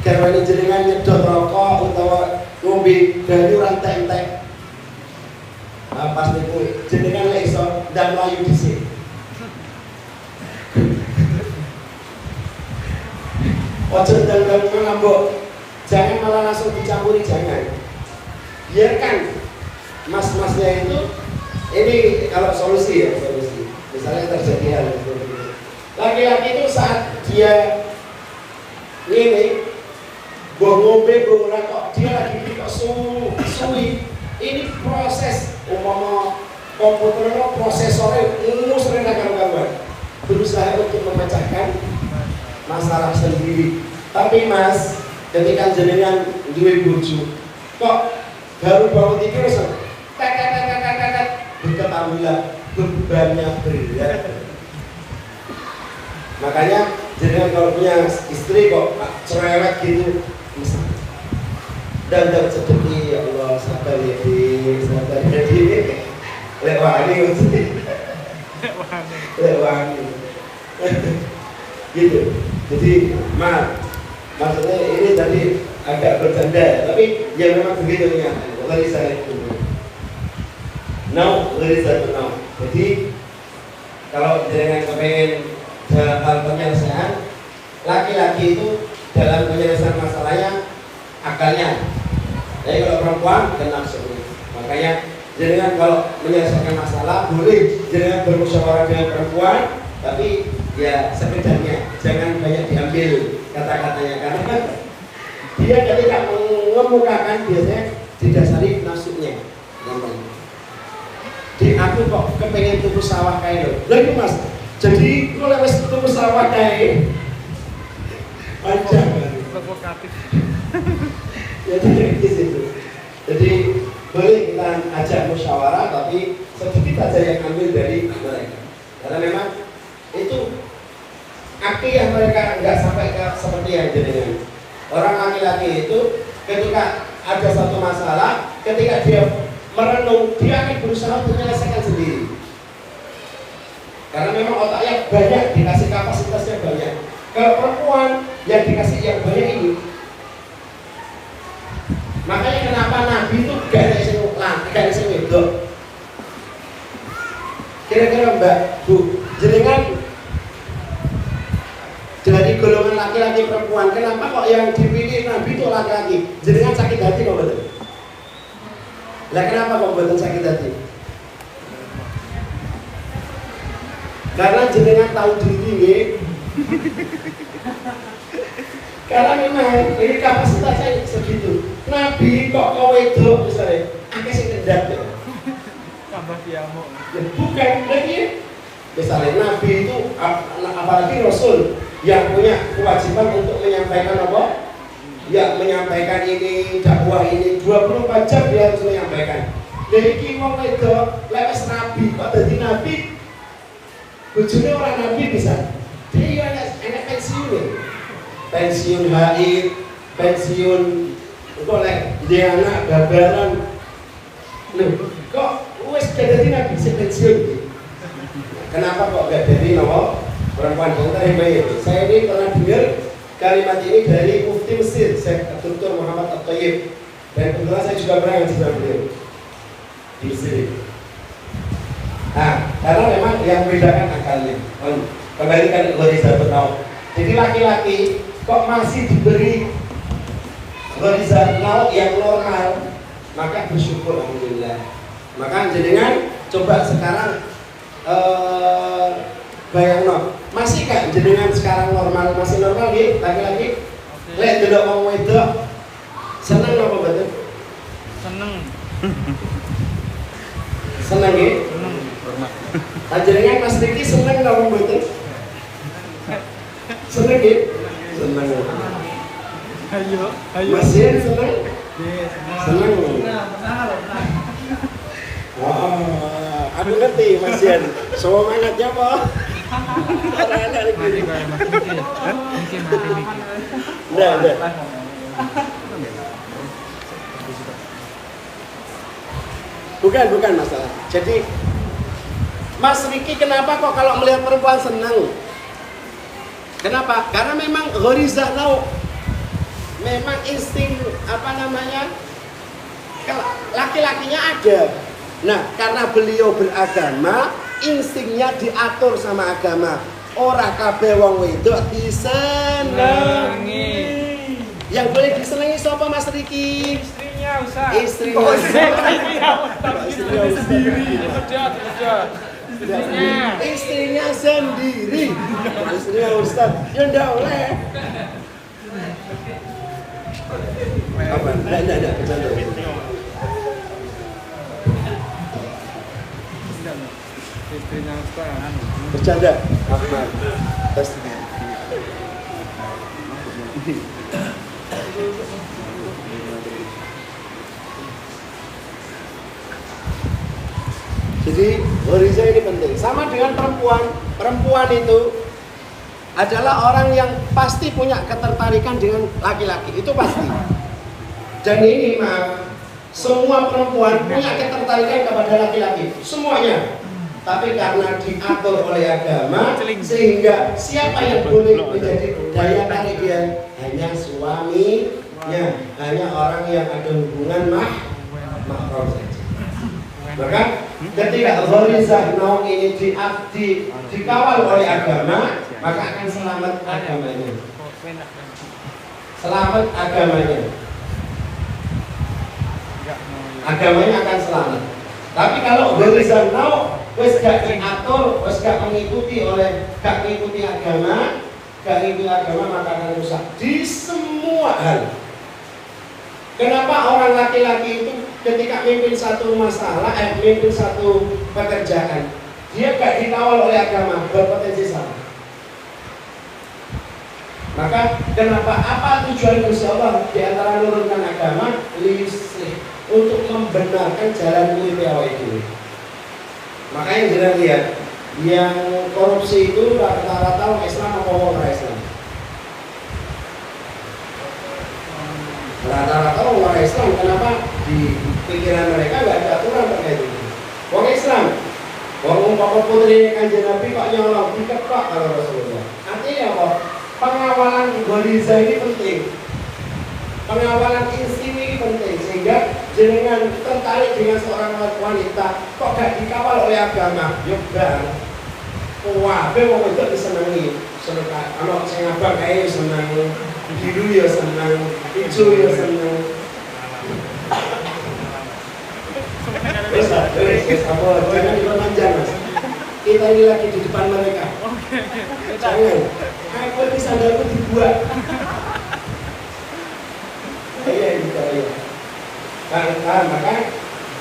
karena jenengan nyedot rokok atau ngombe banyu rantai-rantai. Pas niku jenengan lek iso ndang mlayu dhisik. Ojo ndang ngambok. Jangan malah langsung dicampuri, jangan. Biarkan mas-masnya itu, ini kalau solusi ya, solusi. Misalnya terjadi hal itu. Laki-laki itu saat dia ini ngombe ngerokok, dia lagi kok suwi. Ini proses umpama komputernya prosesornya sering kawan-kawan berusaha untuk memecahkan masalah sendiri. Tapi mas, ketika jenengan duwe bojo, kok baru bangun tidur diketahuilah bebannya berat. Makanya jenengan kalau punya istri kok cerewet gitu, dan sedih, ya Allah sabar ya di, lewani gitu. Jadi maksudnya ini tadi agak bercanda, tapi ya memang begitu ya. Ghorizatun Naum. Jadi kalau jangan kepengen dalam hal penyelesaian, laki-laki itu dalam penyelesaian masalahnya akalnya. Jadi kalau perempuan dan nafsunya. Makanya jangan kalau menyelesaikan masalah boleh jangan bermusyawarah dengan perempuan, tapi ya sekedarnya, jangan banyak diambil kata-katanya karena dia ketika mengemukakan biasanya didasari nafsunya. Di aku kok kepengen tuku sawah kae lho. Lha iku Mas. Jadi kalau wis tuku sawah kae panjang provokatif. Jadi boleh kita ajak musyawarah, tapi sedikit saja yang ambil dari mereka. Karena memang itu akhidah mereka nggak sampai ke seperti yang jenengan. Orang laki-laki itu ketika ada satu masalah, ketika dia merenung, dia akan berusaha untuk menyelesaikan sendiri. Karena memang otaknya banyak, dikasih kapasitasnya banyak. Kalau perempuan yang dikasih yang banyak ini, makanya kenapa Nabi itu gak ada yang wedok. Kira-kira Mbak, Bu, jenengan dari golongan laki-laki perempuan, kenapa kok yang dipilih Nabi itu laki-laki? Jenengan sakit hati kok betul? Lah kenapa kok betul sakit hati? Karena jenengan tahu diri nih. Karena memang ini kapasitasnya segitu. Nabi kok kowe wedok misalnya, akeh sing kendhat ya. Tambah diamuk. Ya, bukan lagi. Misalnya Nabi itu apalagi Rasul yang punya kewajiban untuk menyampaikan apa? Ya menyampaikan ini, dakwah ini 24 jam dia harus menyampaikan. Jadi ki wong wedok lewes Nabi, kok dadi Nabi? Bojone orang Nabi bisa. Dia enak pensiun ya. Pensiun haid, pensiun kok lek dia anak babaran. Loh, kok wis dadi Nabi sing pensiun? Kenapa kok gak jadi nama perempuan dokter yang baik? Saya ini pernah dengar kalimat ini dari Mufti Mesir, Syekh Dr. Muhammad At-Thayyib. Dan kebetulan saya juga pernah ngaji sama beliau di Mesir. Nah, karena memang yang membedakan akalnya. Kembalikan Ghoriza Naw. Jadi laki-laki kok masih diberi Ghoriza Naw yang normal, maka bersyukur alhamdulillah. Maka jenengan coba sekarang bayangno, masih gak jenengan sekarang normal, masih normal nggih laki-laki? Lek delok wong wedok seneng apa mboten? Seneng. Seneng nggih? Seneng. Panjenengan Mas Riki seneng apa mboten? Seneng nggih? Seneng. Ayo, ayo. Mas Yen seneng? Yes. Seneng. Aku ngerti Mas Yen. Semangatnya apa? Orang enak Mati iki. kaya Mas Miki. Miki mati Miki. Nggak. Bukan masalah. Jadi Mas Riki kenapa kok kalau melihat perempuan senang? Kenapa? Karena memang Ghoriza Naw, memang insting apa namanya, laki-lakinya ada. Nah, karena beliau beragama, instingnya diatur sama agama. Ora kabeh wong wedok disenengi. Yang boleh disenengi siapa Mas Riki? Istrinya usah. Istrinya. Istrinya sendiri. Istrinya sendiri. Istrinya Ustaz. Ya ndak oleh. Apa? Ndak bercanda. Istrinya usah. Bercanda. Ahmad. Tes. Jadi Ghoriza ini penting. Sama dengan perempuan. Perempuan itu adalah orang yang pasti punya ketertarikan dengan laki-laki. Itu pasti. Dan ini maaf, semua perempuan punya ketertarikan kepada laki-laki. Semuanya. Tapi karena diatur oleh agama, sehingga siapa yang boleh menjadi daya tarik dia? Hanya suaminya, hanya orang yang ada hubungan mahram saja. Maka ketika Ghoriza Naw ini dikawal oleh agama, maka akan selamat agamanya. Selamat agamanya. Agamanya akan selamat. Tapi kalau Ghoriza Naw wis gak diatur, wis gak mengikuti agama, maka akan rusak di semua hal. Kenapa orang laki-laki itu ketika mimpin satu masalah, mimpin satu pekerjaan, dia gak dikawal oleh agama, berpotensi salah. Maka kenapa, apa tujuan Gusti Allah di antara menurunkan agama? Lislih, untuk membenarkan jalan uripe awake dhewe. Makanya jangan lihat yang korupsi itu rata-rata orang Islam apa orang Islam? Rata-rata orang Islam. Kenapa? Di pikiran mereka nggak ada aturan. Apa putri Kanjeng Nabi kok nyolong diketok kalau Rasulullah. Artinya apa? Pengawalan Ghoriza ini penting. Pengawalan insting ini penting sehingga jenengan tertarik dengan seorang wanita kok gak dikawal oleh agama. Yoga. Wah, wong itu disenangi. Seneng ana sing abang kae seneng, biru ya seneng, hijau ya seneng. Wes, apa jangan diperpanjang Mas. Kita ini lagi di depan mereka. Jangan. Aku ini sandalku dibuat. Iya, gitu ya. Maka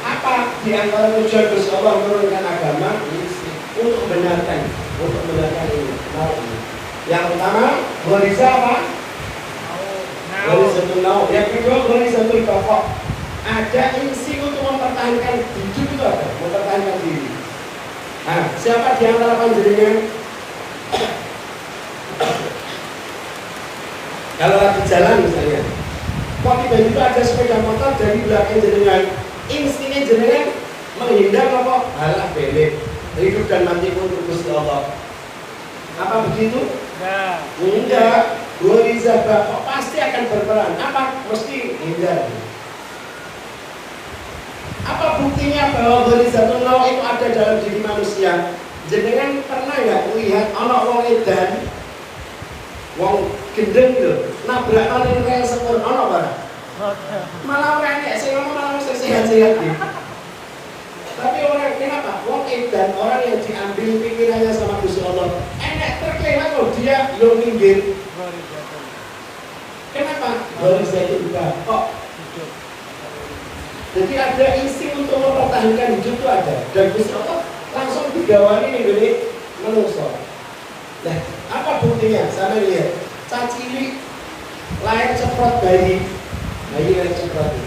apa di antara tujuan Gusti Allah menurunkan agama ini untuk membenarkan ini. Mau ini. Yang pertama, Ghoriza apa? Ghorizatul nau. Yang kedua, Ghorizatul baqo. Ada insting untuk mempertahankan hidup itu ada, mempertahankan diri. Nah, siapa di antara panjenengan kalau lagi jalan misalnya, kok tiba-tiba ada sepeda motor dari belakang jenengan, instingnya jenengan menghindar apa? Halah belek, hidup dan mati pun Gusti Allah. Apa begitu? Enggak. Ghoriza baqo pasti akan berperan. Apa? Mesti hindar. Apa buktinya bahwa Ghorizatul nau itu ada dalam diri manusia? Jenengan pernah nggak melihat anak wong edan, wong gendeng itu nabrak nang rel sepur ana apa? Malah ora enek sing ngomong malah sehat-sehat gitu. Tapi orang kenapa? Wong edan, orang yang diambil pikirannya sama Gusti Allah. Enek terkelewat kok dia yo minggir. Kenapa? Ghorizatul baqo. Jadi ada insting untuk mempertahankan hidup itu ada. Dan Gusti Allah langsung digawani ini menungso. Nah, apa buktinya? Sama lihat, cacili lahir ceprot bayi lahir ceprot.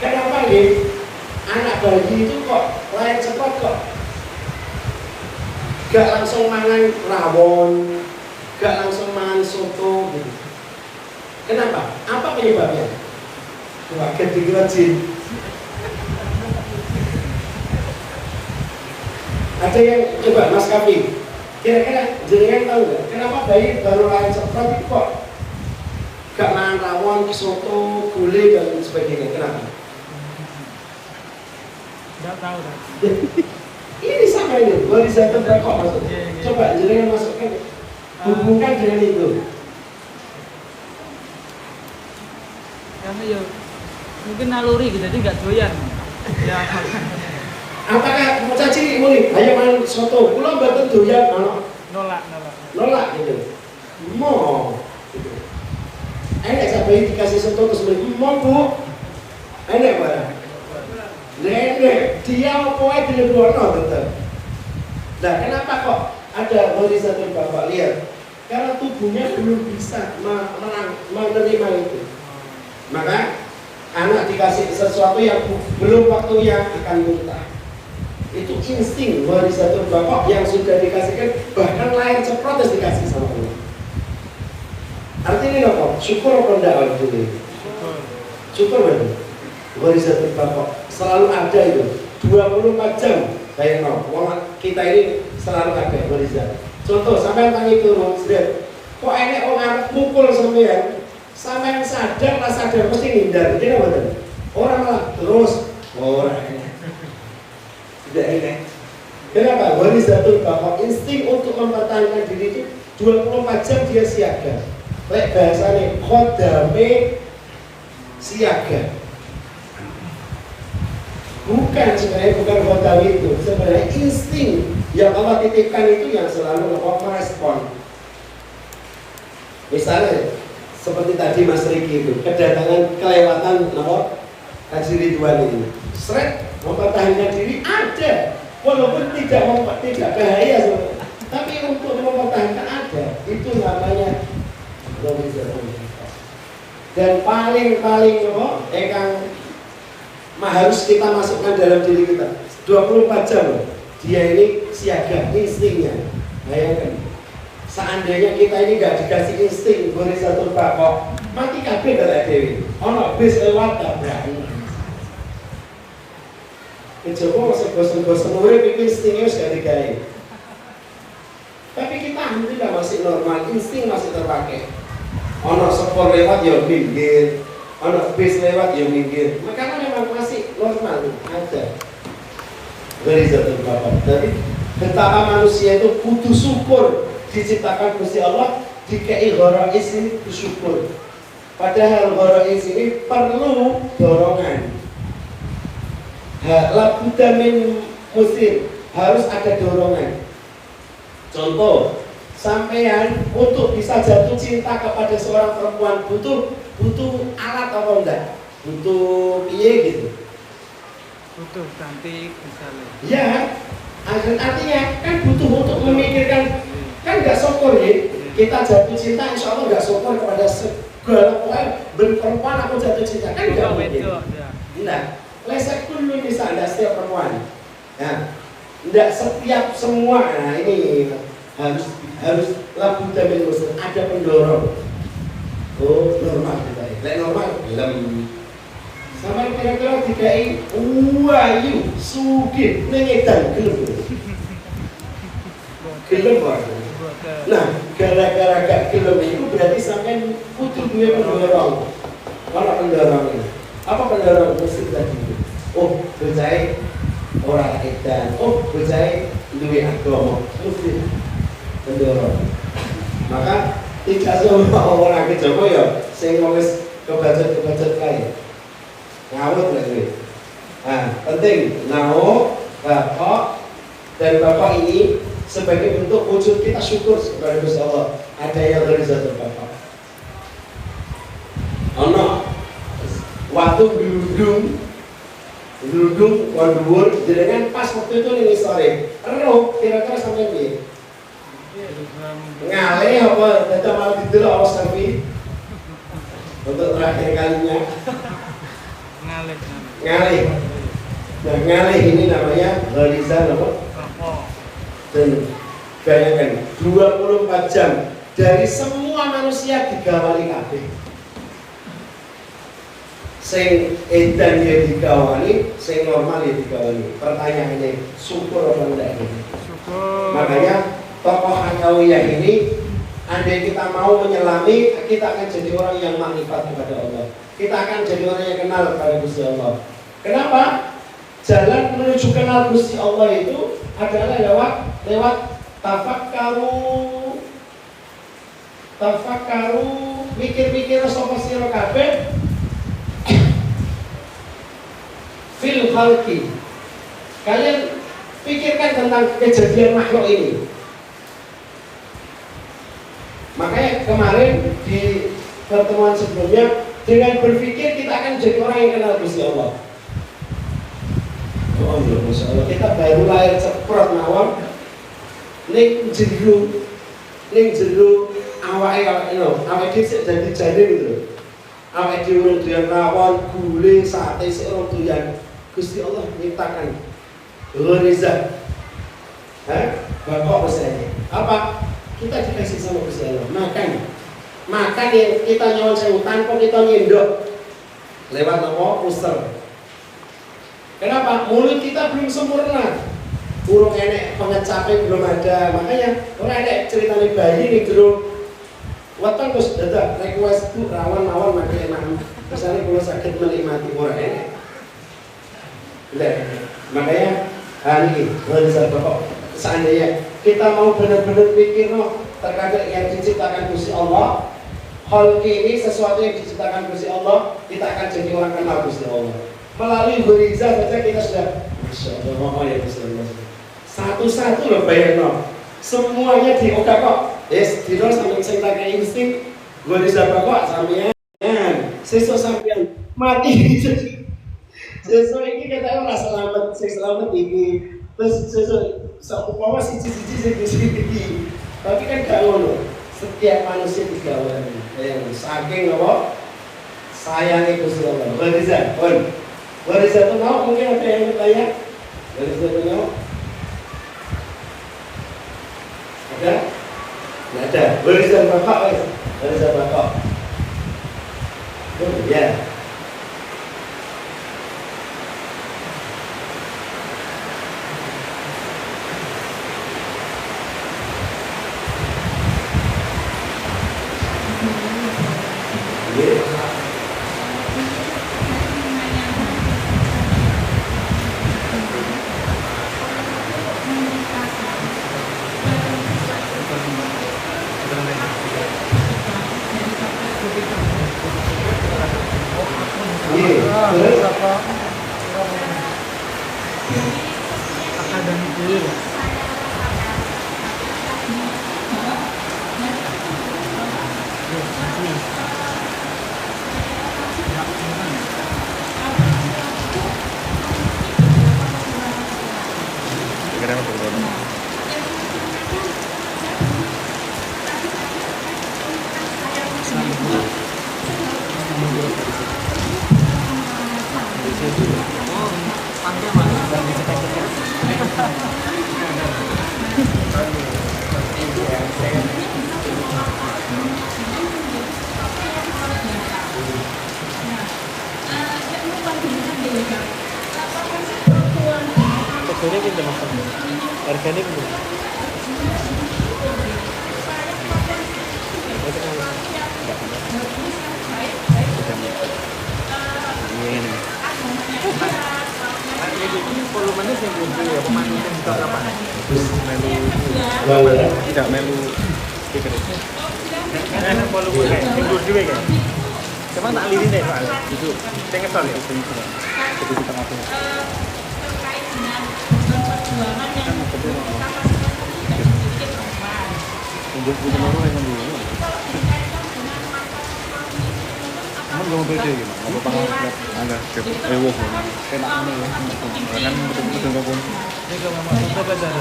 Kenapa nih? Anak bayi itu kok lahir ceprot kok? Gak langsung mangan rawon, gak langsung mangan soto gitu. Kenapa? Apa penyebabnya? Wah, ketinggalan jin. Ada yang coba Mas Kapi, kira-kira jenengan tahu nggak kenapa bayi baru lahir ceprot itu kok gak makan rawon, soto, gulai dan sebagainya? Kenapa? Nggak tahu dah. Ini sama ini, Ghorizatul baqo maksudnya. Coba jenengan masukkan, hubungkan dengan itu. Karena ya mungkin naluri gitu, jadi nggak doyan. Ya. Apakah mau caci mulai? Ayo makan soto, pulang mboten doyan, nolak gitu. Mau. Gitu. Enak sampai dikasih soto terus mulai, mau bu. Enak barang. Nenek, dia apa dilebono tetap. Nah, kenapa kok ada Ghorizatul baqo? Lihat, karena tubuhnya belum bisa menerima itu. Maka anak dikasih sesuatu yang belum waktunya akan muntah. Itu insting Ghorizatul baqo yang sudah dikasihkan, bahkan lahir ceprot dikasih sama Allah. Artinya apa? Syukur apa enggak dulu? Syukur betul. Ghorizatul baqo selalu ada itu 24 jam. Kayak kita ini selalu ada Ghoriza. Contoh, sampai tanya itu kok enek orang mukul sampean sadar lah sadar mesti ngindar. Ini apa tadi? Orang malah terus orang tidak ini. Kenapa? Ghorizatul baqo insting untuk mempertahankan diri itu 24 jam dia siaga. Lek bahasane khodame siaga. Bukan khodam itu. Sebenarnya insting yang Allah titipkan itu yang selalu merespon. Misalnya seperti tadi Mas Riki itu kedatangan kelewatan Haji Ridwan ini, seret mempertahankan diri ada, walaupun tidak bahaya sebenarnya. Tapi untuk mempertahankan ada, itu namanya dan paling harus kita masukkan dalam diri kita 24 jam dia ini siaga instingnya. Bayangkan seandainya kita ini gak dikasih insting Ghorizatul baqo, mati kabeh dari dewi. Ono bis lewat tabrak. Kejaba masih bosan-bosan urip iki instingnya wis gak digawe. Tapi kita alhamdulillah masih normal, insting masih terpakai. Ono sepur lewat ya minggir, ono bis lewat ya minggir. Makanya memang masih normal ada. Dari satu bapak. Jadi betapa manusia itu butuh syukur diciptakan Gusti Allah, dikei gharais ini bersyukur. Padahal gharais ini perlu dorongan. Labudda min muslim, harus ada dorongan. Contoh, sampean untuk bisa jatuh cinta kepada seorang perempuan butuh alat apa enggak? Butuh piye gitu? Butuh cantik misalnya. Ya, artinya kan butuh untuk memikirkan, kan nggak syukur ya. Kita jatuh cinta, insya Allah nggak syukur kepada segala perempuan aku jatuh cinta, kan nggak mungkin. Nah, lesek dulu bisa ada setiap perempuan. Nah, tidak setiap semua. Nah ini harus labu tabil muslim, ada pendorong. Oh normal kita. Lek normal belum. Sampai kira-kira dikai wayu sugih nengedan gelem. Gelem wae. Nah, gara-gara gak gelem itu berarti sampai kudu duwe pendorong. Mana pendorongnya? Apa pendorong muslim tadi? Oh, bocah ora edan. Oh, bocah duwe agama. Muslim pendorong. Maka tidak semua orang kejaba ya sing wis kebacut kae. Ngawut lek kuwi. Nah, penting nao bapak dan bapak ini sebagai bentuk wujud kita syukur kepada Gusti Allah. Ada yang dari satu bapak. Ono waktu geludung dhuwur jenengan pas waktu itu ning sore. Ero kira-kira sampai piye? Ngalih apa dadi malah didelok awas sapi. Untuk terakhir kalinya ngalih. Nah, ngalih ini namanya gharizah apa? Dan bayangkan 24 jam dari semua manusia digawali kabeh. Sing edan ya digawali, sing normal ya digawali. Pertanyaannya, syukur apa enggak ini? Syukur. Makanya tokoh Hakawiyah ini, andai kita mau menyelami, kita akan jadi orang yang makrifat kepada Allah. Kita akan jadi orang yang kenal kepada Gusti Allah. Kenapa? Jalan menuju kenal Gusti Allah itu adalah lewat tafakkaru, mikir-mikir sapa sira kabeh fil khalqi. Kalian pikirkan tentang kejadian makhluk ini. Makanya kemarin di pertemuan sebelumnya, dengan berpikir kita akan jadi orang yang kenal Gusti Allah. Oh ya, Masya Allah, kita baru lahir ceprot mawon ning jero awake dhisik dadi janin gitu. Awake dhewe urung doyan rawon, gule, sate sik urung doyan. Gusti Allah nyiptakan gharizah. Bapak pesannya apa? Kita dikasih sama Gusti Allah makan yang kita nyuwun sewu tanpa kita nyendok lewat apa? Uster. Kenapa? Mulut kita belum sempurna, urung enek pengecape belum ada. Makanya ora enek ceritane bayi ning jero weton terus dadak request tuh rawan-rawan makan enak. Kesane kula sakit menikmati ora enek. Makanya hari ini Bapak, seandainya kita mau benar-benar pikir terkadang yang diciptakan Gusti Allah, hal ini sesuatu yang diciptakan Gusti Allah, kita akan jadi orang kenal Gusti Allah. Melalui gharizah saja kita sudah, Masya Allah, ya Gusti Allah. Satu-satu loh bayangno, semuanya diodak kok. Dino sampai sing tak insting, gharizah Bapak sampean, sesuk sampean mati. Sesuk ini kata orang selamat ini. Terus sesuk saumpama siji-siji sing tapi kan gak ngono. Setiap manusia digawani. Saking apa? Sayangnya Gusti Allah. Gharizah itu mau mungkin ada yang bertanya? Gharizah itu mau? Ada? Tidak ada. Gharizah Bapak. Gharizah Bapak. Oh ya. Terus akademi dulu ya. Harganya kita makan. Harganya kita. Volumenya sih gede ya, pemanusiaan kita apa? lalu ya. Tidak melu speaker. Enak volume kayak tidur juga kan. Cuma tak lirin deh soalnya. Itu saya ngesal ya. Jadi di tengah tuh. Tunggu punya baru yang dulu. Kamu gak mau beda gitu? Gak apa-apa agak ewo enak ini ya. Kan betul-betul gabung. Ini kalau masuk ke belajar.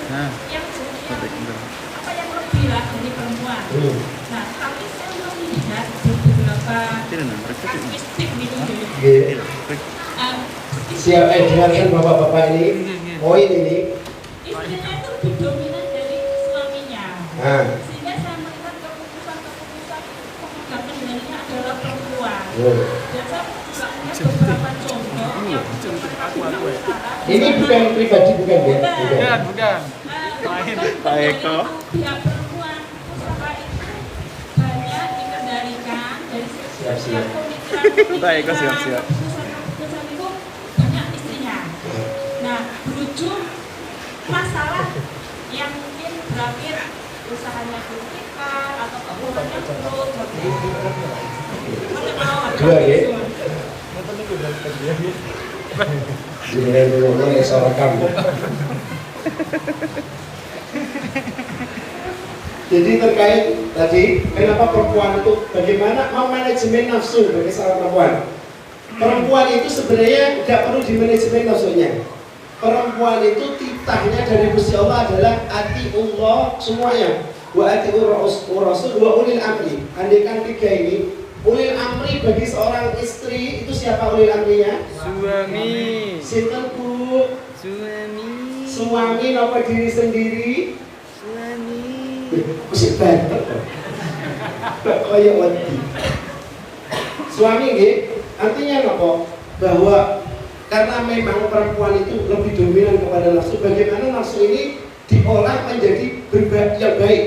Nah, sobek bener. Apa yang lebih lah dari perempuan. Nah, kami selalu melihat beberapa karakteristik gitu. Siap, dengarkan bapak-bapak ini, poin ini. Istrinya itu lebih dominan dari suaminya. Sehingga saya melihat keputusan-keputusan pemegang kendalinya adalah perempuan. Dan saya juga melihat beberapa contoh yang Ini bukan pribadi, bukan ya? Bukan. Pak Eko. Pihak perempuan usaha itu banyak dikendalikan dari setiap pemikiran. Pak Eko siap-siap. Keputusan itu banyak istrinya. Nah, berujung masalah yang mungkin berakhir usahanya kritikan atau keuangannya turun. Dua ya. Jangan ngomong soal kamu. Jadi terkait tadi, kenapa perempuan itu bagaimana memanajemen nafsu bagi seorang perempuan? Perempuan itu sebenarnya tidak perlu dimanajemen nafsunya. Perempuan itu titahnya dari Gusti Allah adalah atiullah semuanya. Wa atiur rasul wa ulil amri. Andaikan tiga ini, ulil amri bagi seorang istri itu siapa ulil amrinya? Suami. Sinten Bu? Suami. Suami napa diri sendiri? Suami. Mesti banter. Kok kaya wedi. Suami nggih, artinya apa? Bahwa karena memang perempuan itu lebih dominan kepada nafsu, bagaimana nafsu ini diolah menjadi berbaik yang baik.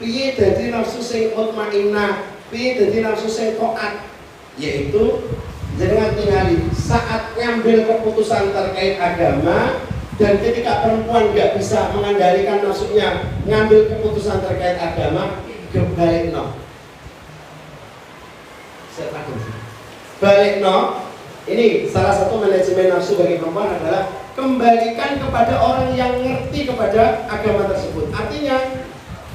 Piye dadi nafsu sing mutmainnah, piye dadi nafsu sing taat, yaitu jangan tingali saat ngambil keputusan terkait agama. Dan ketika perempuan nggak bisa mengendalikan nafsunya, ngambil keputusan terkait agama, balik no. Balik no. Ini salah satu manajemen nafsu bagi perempuan adalah kembalikan kepada orang yang ngerti kepada agama tersebut. Artinya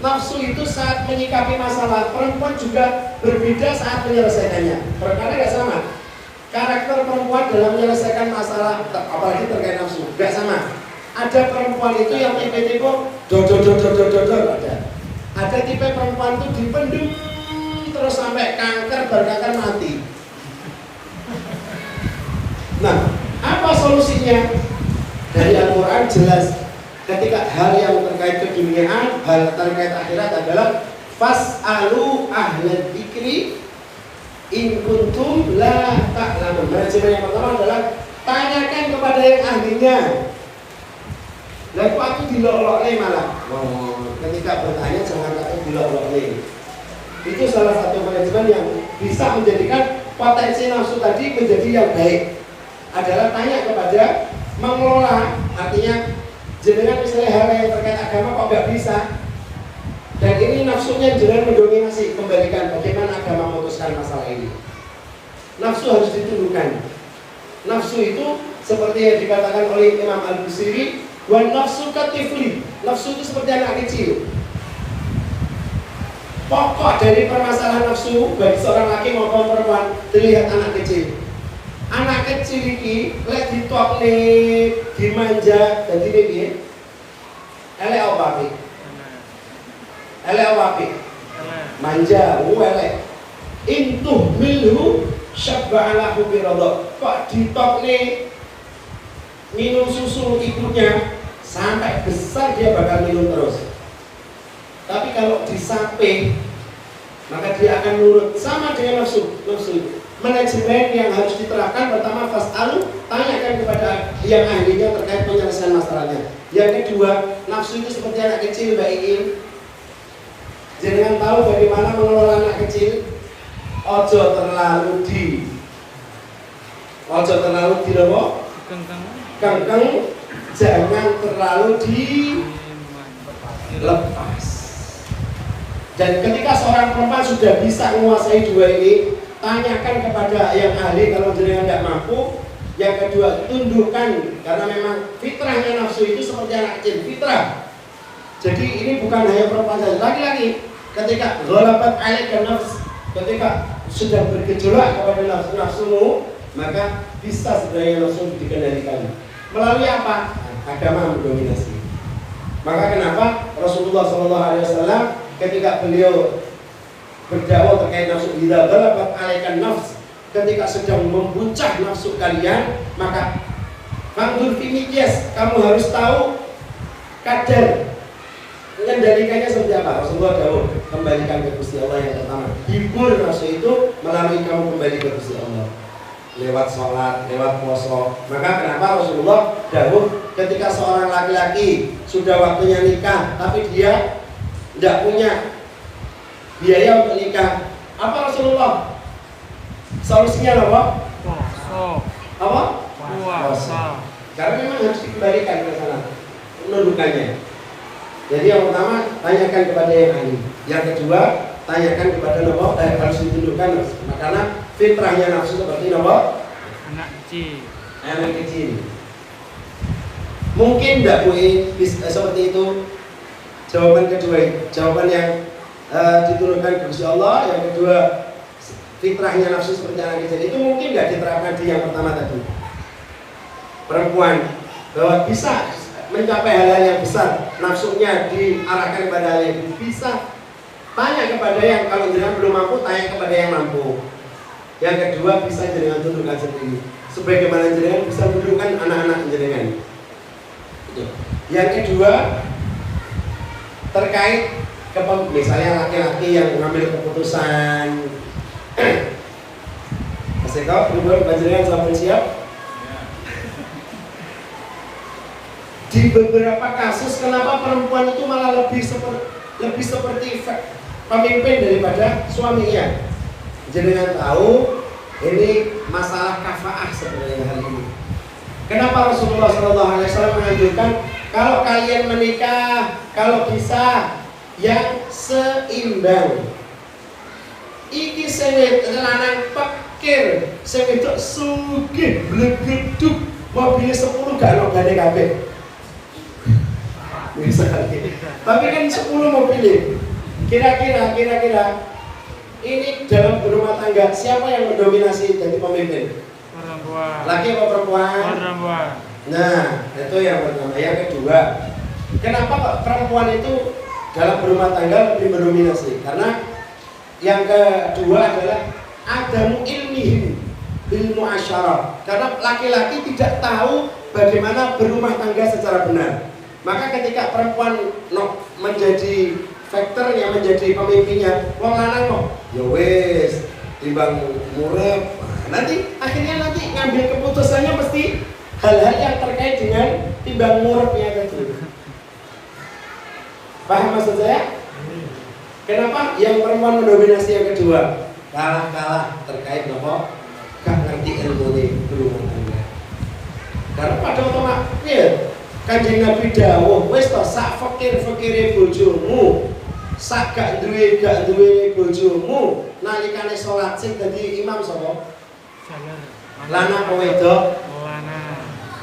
nafsu itu saat menyikapi masalah, perempuan juga berbeda saat menyelesaikannya. Perkara nggak sama. Karakter perempuan dalam menyelesaikan masalah, apalagi terkait nafsu, nggak sama. Ada perempuan itu yang tipe-tipe dodol ada. Ada tipe perempuan itu dipendem terus sampai kanker, berkanker mati. Nah, apa solusinya? Dari Al-Quran jelas. Ketika hal yang terkait keduniaan, hal terkait akhirat adalah fas'alu ahlal dzikri in kuntum la ta'lamun. Manajemen yang pertama adalah tanyakan kepada yang ahlinya. Lalu aku dilolok malah. Ketika bertanya jangan kata dilolok. Itu salah satu manajemen yang bisa menjadikan potensi nafsu tadi menjadi yang baik. Adalah tanya kepada mengelola, artinya jenengan misalnya hal yang terkait agama kok nggak bisa. Dan ini nafsunya jangan mendominasi. Kembalikan bagaimana agama memutuskan masalah ini. Nafsu harus ditundukkan. Nafsu itu seperti yang dikatakan oleh Imam Al-Busiri, wan nafsu katifli. Nafsu itu seperti anak kecil. Pokok dari permasalahan nafsu bagi seorang laki maupun perempuan terlihat anak kecil. Anak kecil ini lek ditokne, dimanja, dadi piye? Elek apa piye? Elek apa piye? Manja, elek. Intuh milhu syabba'alahu biradha. Kok ditokne minum susu ibunya sampai besar dia bakal minum terus. Tapi kalau disape maka dia akan nurut. Sama dengan nafsu. Manajemen yang harus diterapkan pertama fas'alu, tanyakan kepada yang ahlinya terkait penyelesaian masalahnya. Yang kedua, nafsu itu seperti anak kecil, Mbak Iin. Jangan tahu bagaimana mengelola anak kecil. Ojo terlalu di apa? Kengkeng. Jangan terlalu dilepas. Dan ketika seorang perempuan sudah bisa menguasai dua ini, tanyakan kepada yang ahli kalau jenengan tidak mampu. Yang kedua, tundukkan, karena memang fitrahnya nafsu itu seperti anak kecil, fitrah. Jadi ini bukan hanya perempuan saja, laki-laki ketika ghalabat alaika nafs, ketika sudah bergejolak kepada nafsumu, maka bisa sebenarnya nafsu dikendalikan. Melalui apa? Agama mendominasi. Maka kenapa Rasulullah SAW ketika beliau berdakwah terkait nafsu, idza ghalabat alaikan nafs, ketika sedang membuncah nafsu kalian, maka fandur fi miqyas, kamu harus tahu kadar mengendalikannya seperti apa. Rasulullah dawuh, kembalikan ke Gusti Allah yang pertama. Hibur nafsu itu melalui kamu kembali ke Gusti Allah lewat sholat, lewat puasa. Maka kenapa Rasulullah dawuh ketika seorang laki-laki sudah waktunya nikah tapi dia tidak punya biaya untuk nikah, apa Rasulullah solusinya apa? Apa? Puasa. Karena memang harus dikembalikan ke sana penundukannya. Jadi yang pertama, tanyakan kepada yang ahli. Yang kedua, tanyakan kepada harus ditundukkan karena fitrahnya nafsu seperti anak kecil. Mungkin tidak seperti itu. Jawaban kedua, jawaban yang diturunkan ke Gusti Allah. Yang kedua, fitrahnya nafsu seperti anak kecil. Itu mungkin nggak diterapkan di yang pertama tadi. Perempuan bahwa bisa mencapai hal-hal yang besar, nafsunya diarahkan kepada hal yang bisa. Tanya kepada yang, kalau jenengan belum mampu, tanya kepada yang mampu. Yang kedua, bisa jenengan tundukkan sendiri. Sebagaimana jenengan bisa tundukkan anak-anak jenengan. Yang kedua, terkait misalnya laki-laki yang mengambil keputusan. Mas Eko, perempuan panjenengan sampun siap? Di beberapa kasus, kenapa perempuan itu malah lebih seperti pemimpin daripada suaminya? Jenengan tahu ini masalah kafaah sebenarnya hal ini. Kenapa Rasulullah SAW menganjurkan kalau kalian menikah, kalau bisa yang seimbang. Iki sing lanang pikir, sing wedok sugih blegeduk, mobilnya 10 gak ono gane kabeh. Misalnya. Tapi kan 10 mobilnya. Kira-kira ini dalam berumah tangga siapa yang mendominasi jadi pemimpin? Perempuan. Laki apa perempuan? Perempuan. Nah, itu yang pertama. Yang kedua, kenapa kok perempuan itu dalam berumah tangga lebih mendominasi? Karena yang kedua adalah adamu ilmihim ilmu asyarah. Karena laki-laki tidak tahu bagaimana berumah tangga secara benar. Maka ketika perempuan menjadi faktornya, menjadi pemimpinnya, wong lanang kok ya wis timbang murep. Nanti akhirnya ngambil keputusannya mesti hal-hal yang terkait dengan timbang murepnya tadi. Paham maksud saya? Kenapa yang perempuan mendominasi yang kedua? Kalah terkait apa? Gak ngerti ilmu berumah tangga. Karena pada otomatis Kanjeng Nabi dawuh, wis to sak fakir-fakire bojomu sak gak duwe bojomu nalikane salat sing dadi imam sapa? Lanang apa wedok?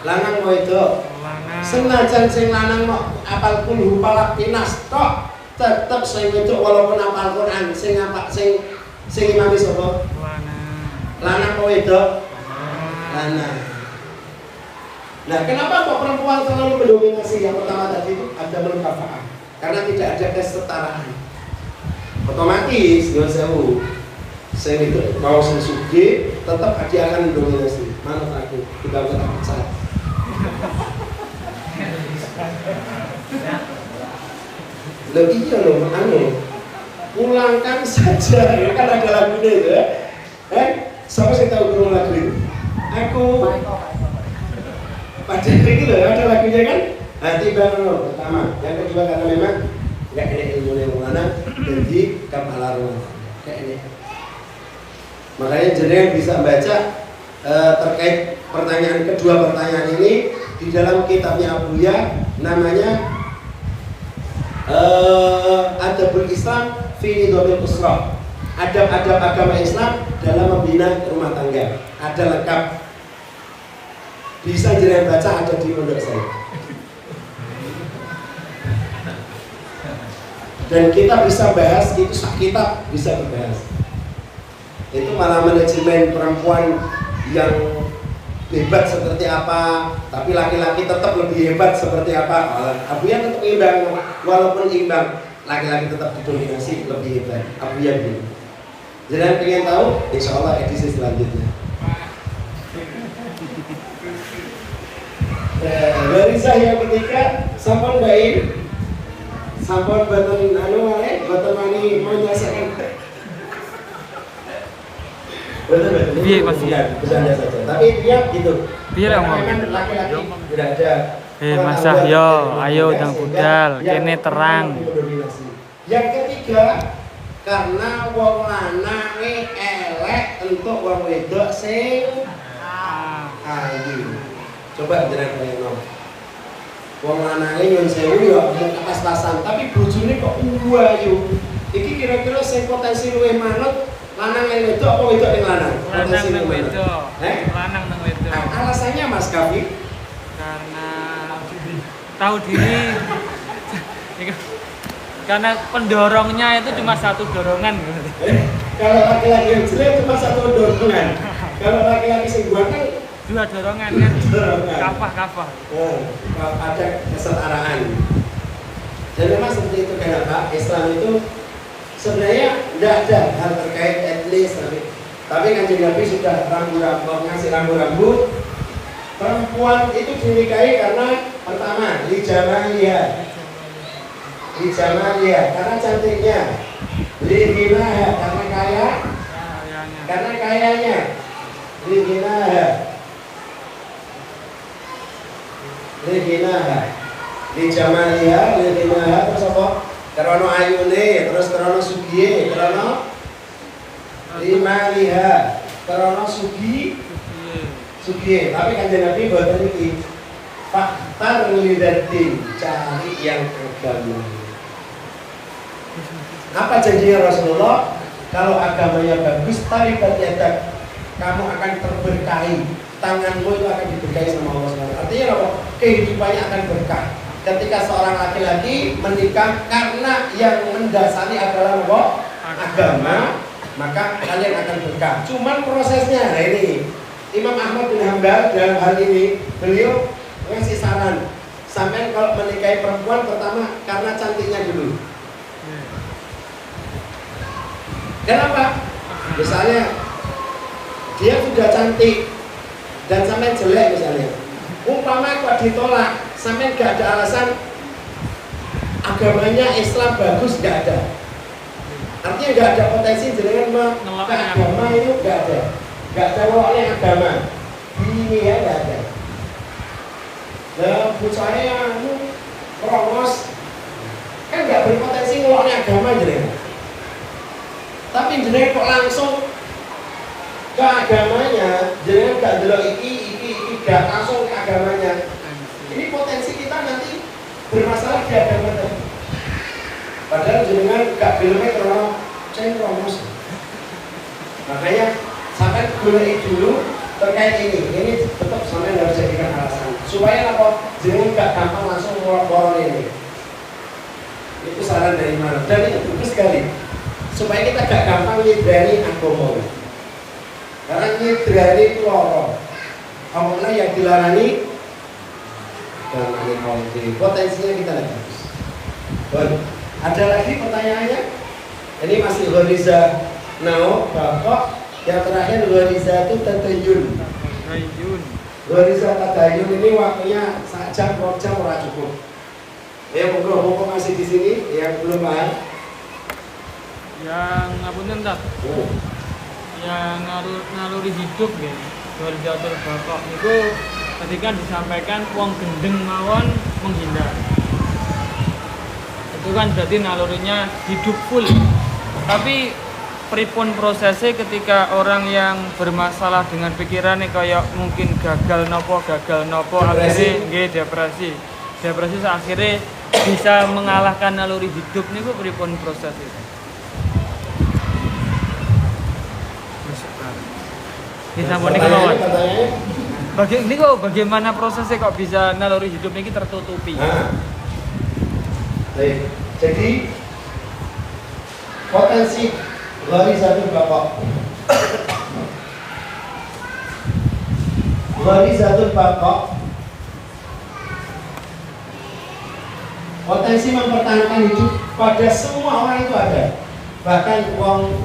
Lanang apa wedok? Senajan sing lanang mok apal kulhu palak pinas tok, tetep sing wedok walaupun apal Quran sing imami sapa? Lanang apa wedok? Lanang. Nah, kenapa kok perempuan selalu mendominasi? Yang pertama tadi itu ada melengkapan. Karena tidak ada kesetaraan. Otomatis, ya sewu. Saya itu mau sing sugih, tetap dia akan mendominasi. Manut aku, kita tak percaya. Loh iya loh, pulangkan saja. Kan ada lagunya itu ya. Siapa sih tahu kurung lagu itu? Aku Padahal gitu loh, ada lagunya kan? Hati bangun pertama, yang kedua karena memang nggak ada ilmu yang mana, jadi kepala rumah kayak ini. Makanya jenengan bisa baca terkait kedua pertanyaan ini di dalam kitabnya Abuya, namanya Adabul Islam fi Nidomil Usra. Adab-adab agama Islam dalam membina rumah tangga. Ada lengkap. Bisa jenengan baca, ada di pondok saya. Dan kita bisa bahas, itu kitab bisa dibahas. Itu malah manajemen perempuan yang hebat seperti apa, tapi laki-laki tetap lebih hebat seperti apa. Abuya tetap imbang, walaupun imbang, laki-laki tetap didominasi lebih hebat. Abuya begini. Jangan pengen tahu, insya Allah edisi selanjutnya. Barisah yang ketiga, sampun baik, sampun baton baton mani menyaksikan. Betul. Iya pasti. Bercanda saja. Tapi dia gitu. Iya mau. Laki-laki tidak ada. Mas Sahyo, ayo dang budal, kene terang. Yang ketiga, karena wong lanang elek untuk wong wedok sing ayu. Coba jenengan bayangno. Wong lanange nyun sewu ya mung pas-pasan, tapi bojone kok ayu. Iki kira-kira sing potensi luwih manut lanang yang wedok apa wedok yang lanang? Lanang nang wedok. Lanang nang wedok. Alasannya Mas Kafi? Karena tahu diri. Karena pendorongnya itu cuma satu dorongan. Kalau laki-laki yang jelek cuma satu dorongan. Kalau laki-laki sing ganteng dua dorongan kan. Kafah. Ada kesetaraan. Dan memang seperti itu kenapa Islam itu sebenarnya tidak ada hal terkait etnis, tapi Kanjeng Nabi sudah ngasih rambu-rambu. Perempuan itu dinikahi karena pertama Lijamaliha karena cantiknya, Liginaha karena kaya, karena kayanya, Liginaha, Lijamaliha, Liginaha terus apa? Karena ayune, terus karena sugiye, karena limaliha, karena sugiye. Tapi Kanjeng Nabi boten iki. Faktar lidatin, cari yang agama. Apa janjinya Rasulullah? Kalau agamanya bagus, taribat yadak, kamu akan terberkahi. Tanganmu itu akan diberkahi sama Allah SWT. Artinya apa? Kehidupannya akan berkah. Ketika seorang laki-laki menikah karena yang mendasari adalah apa? Agama, maka kalian akan berkah. Cuman prosesnya, nah ini Imam Ahmad bin Hanbal dalam hal ini beliau ngasih saran, sampai kalau menikahi perempuan pertama karena cantiknya dulu. Kenapa? Misalnya dia sudah cantik dan sampai jelek misalnya, umpama kok ditolak, sampai gak ada alasan agamanya Islam bagus, gak ada. Artinya gak ada potensi jenengan ke agama itu gak ada. Gak ada oleh agama. Ini ya gak ada. Nah, saya merongos kan gak berpotensi ngeloknya agama jenengan. Tapi jenengan kok langsung ke agamanya, jenengan gak delok iki gak langsung ke agamanya. Ini potensi kita nanti bermasalah di agama tadi. Padahal jenengan gak filmnya karena promosi. Makanya sampai golek dulu terkait ini tetap sampai harus jadikan alasan supaya apa jenengan gak gampang langsung ngolor ini. Itu saran dari mana? Dan itu bagus sekali supaya kita gak gampang nyebrani agama. Karena nyebrani itu loro. Apabila yang dilarani dan ini potensinya kita lihat bagus. Baik. Ada lagi pertanyaannya? Ini masih Ghoriza Nao, Bapak. Yang terakhir Ghoriza itu Tadayun. Ghoriza Tadayun ini waktunya 1 jam, 2 jam ora cukup. Ya monggo masih di sini yang belum paham. Yang ngapunten tak? Yang naluri hidup ya. Ghorizatul Baqa itu ketika disampaikan wong gendeng mawon menghindar. Itu kan berarti nalurinya hidup full. Tapi pripun prosesnya ketika orang yang bermasalah dengan pikirannya kayak mungkin gagal nopo akhirnya nggih depresi akhirnya bisa mengalahkan naluri hidup niku pripun prosesnya? Bisa mau niku mawon. Bagaimana prosesnya kok bisa naluri hidup niki tertutupi? Baik. Jadi potensi Ghorizatul Baqa. Ghorizatul Baqa potensi mempertahankan hidup pada semua orang itu ada. Bahkan wong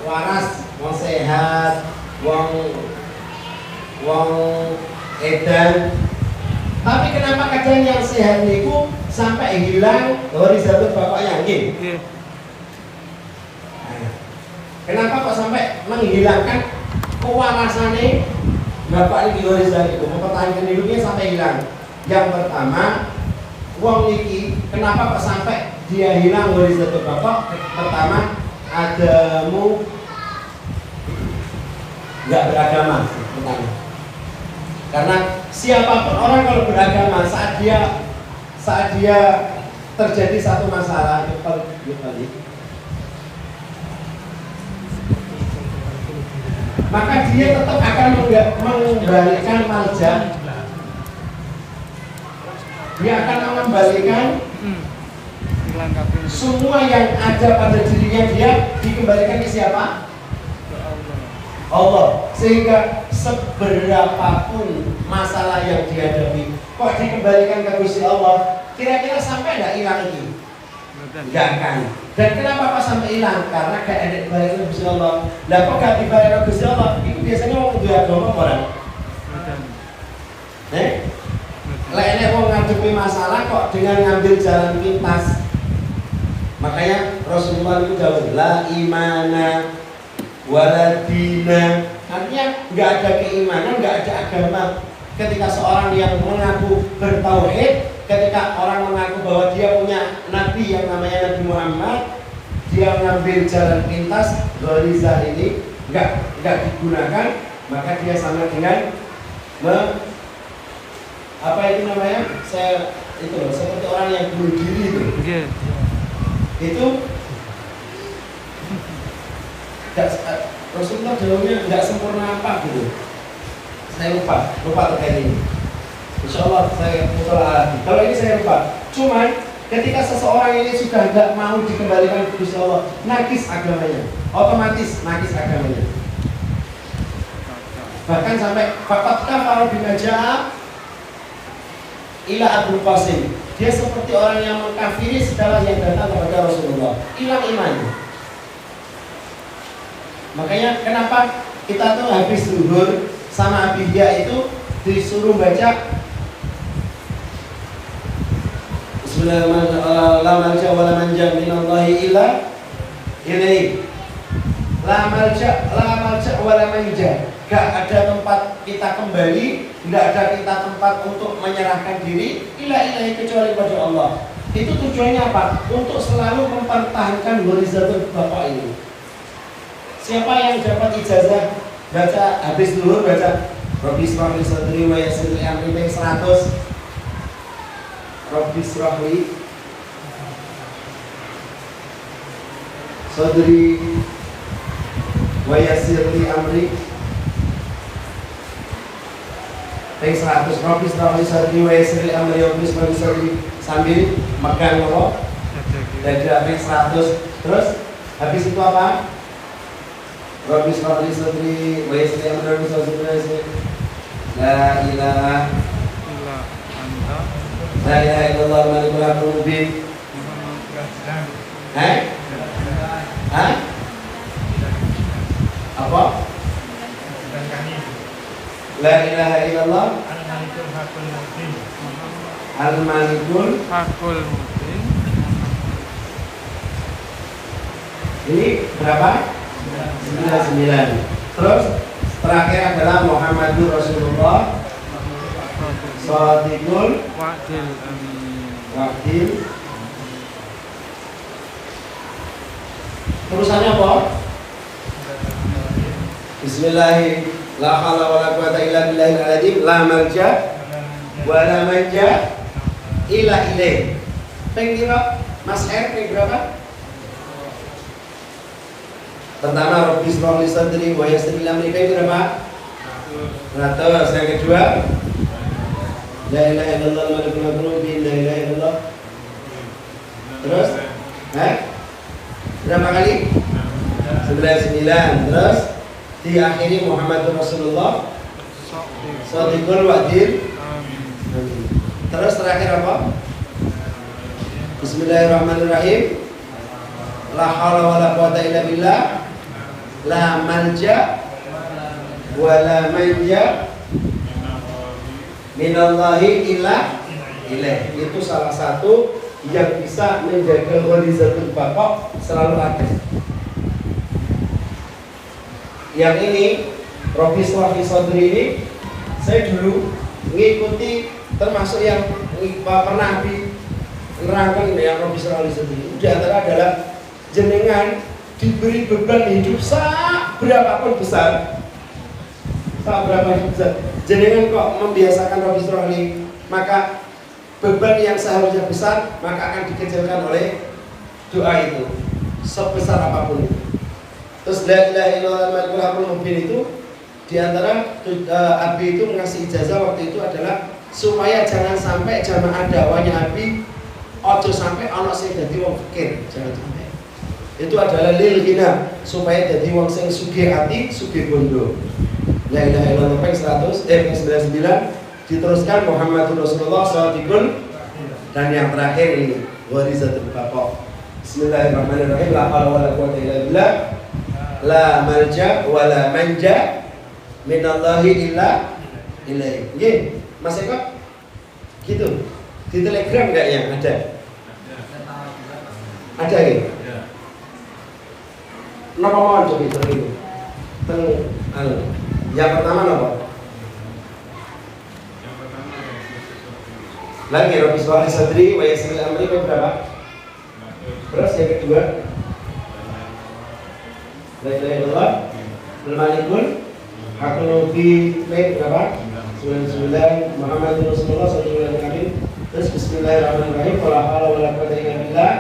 waras, wong sehat, wong edan. Tapi kenapa kadang yang sehat niku sampai hilang Ghorizatul Baqanya nggih? Kenapa kok sampai menghilangkan kewarasane Bapak iki Ghorizatul itu mempertahankan hidupnya sampai hilang? Yang pertama, wong iki kenapa kok sampai dia hilang Ghorizatul Baqa? Pertama, adamu nggak beragama pertama. Karena siapapun orang kalau beragama saat dia terjadi satu masalah maka dia tetap akan mengembalikan malja. Dia akan mengembalikan semua yang ada pada dirinya dia dikembalikan ke siapa? Allah. Sehingga seberapapun masalah yang dihadapi kok dikembalikan ke Gusti Allah, kira-kira sampai enggak hilang ini? Enggak akan. Dan kenapa kok sampai hilang? Karena gak ada dibalikin ke Gusti Allah. Lah kok gak dibalikin ke Gusti Allah? Itu biasanya orang duwe agama orang. Lek mau ngadepi masalah kok dengan ngambil jalan pintas. Makanya Rasulullah itu jawab la imana waladina. Artinya nggak ada keimanan, nggak ada agama. Ketika seorang yang mengaku bertauhid, ketika orang mengaku bahwa dia punya nabi yang namanya Nabi Muhammad, dia mengambil jalan pintas, Ghoriza ini nggak digunakan, maka dia sama dengan apa itu namanya? Seperti orang yang bunuh diri itu. Itu Rasulullah jawabnya nggak sempurna apa gitu. Saya lupa terkait ini. Insya Allah saya mutlak lagi. Kalau ini saya lupa. Cuman ketika seseorang ini sudah nggak mau dikembalikan ke Gusti Allah, najis agamanya, otomatis najis agamanya. Bahkan sampai fakat kafara bima jaa ila Abdul Qasim. Dia seperti orang yang mengkafiri segala yang datang kepada Rasulullah. Hilang imannya. Makanya kenapa kita tuh habis zuhur sama Abidya itu disuruh baca Bismillahirrahmanirrahim. La malja wa la manja minallahi illa ilaihi. La malja wa la manja. Gak ada tempat kita kembali, gak ada kita tempat untuk menyerahkan diri illa ilaihi kecuali pada Allah. Itu tujuannya apa? Untuk selalu mempertahankan Ghorizatul Baqa ini. Siapa yang dapat ijazah baca habis dulu baca Rabbi Israh li sadri wa yassir li amri 100 Rabbi Israh li sadri wa yassir li amri. Peng 100 Rabbi israh li sadri wa yassir li amri wa bismillah sadri sambil megang apa? Dada. Peng 100. Terus habis itu apa? Rabbi israh li sadri wa yassir li amri wa bismillah sadri. La ilaha illallah malikul haqqul mubin. Apa? La ilaha illallah al-malikul haqqul mubin. Ini berapa? 99. Terus terakhir adalah Muhammadur Rasulullah Shadiqul Wa'dil. Terusannya apa? Bismillahirrahmanirrahim. La haula wala quwata illa billahil azim. La malja wa la manja illa ilaih. Pengkira Mas R peng berapa? Pertama Rabbi israh li sadri wa yassir li amri. Berapa? 100. Yang kedua La ilaha illallah malikul haqqul mubin. La ilaha illallah. Terus? Berapa kali? 99. Terus diakhiri Muhammadur Rasulullah Shadiqul Wa'dil. Terus terakhir apa? Bismillahirrahmanirrahim. La haula wala quwata illa billah. La malja wa la manja minallahi illa ilaih. Itu salah satu yang bisa menjaga gharizatul baqa selalu ada. Yang ini Rabbi israh li sadri ini saya dulu mengikuti, termasuk yang pernah diterangkan yang Rabbi israh li sadri. Di antara adalah jenengan diberi beban hidup berapapun besar, jenengan kok membiasakan Rabbi israh li, maka beban yang seharusnya besar maka akan dikecilkan oleh doa itu sebesar apapun itu. Terus la ilaha illallah malikul haqqul mubin itu diantara Abi itu mengasih ijazah waktu itu adalah supaya jangan sampai jamaah dakwahnya Abi ojo sampai ana sing dadi wong fakir, jangan sampai. Itu adalah lil ghina, supaya dadi wong sing sugih ati, sugih bondo. La ilaha illallah peng 100 peng 99 diteruskan Muhammadur Rasulullah Shadiqul, dan yang terakhir ini warizatul baqa. Bismillahirrahmanirrahim. La haula wala quwata illa billah. La malja wa la manja minallahi illa ilaih. Nggih, Mas Eko? Gitu. Di Telegram enggak yang ada? Ada ya? Napa mawon coba itu? Yang pertama napa? Lagi Rabbi israh li sadri wa yassir li amri berapa? Terus yang kedua La ilaha illallah al-malikul haqqul mubin berapa? 99 Muhammadur Rasulullah sallallahu alaihi wasallam. Terus bismillahirrahmanirrahim. Wala haula wala quwata illa billah.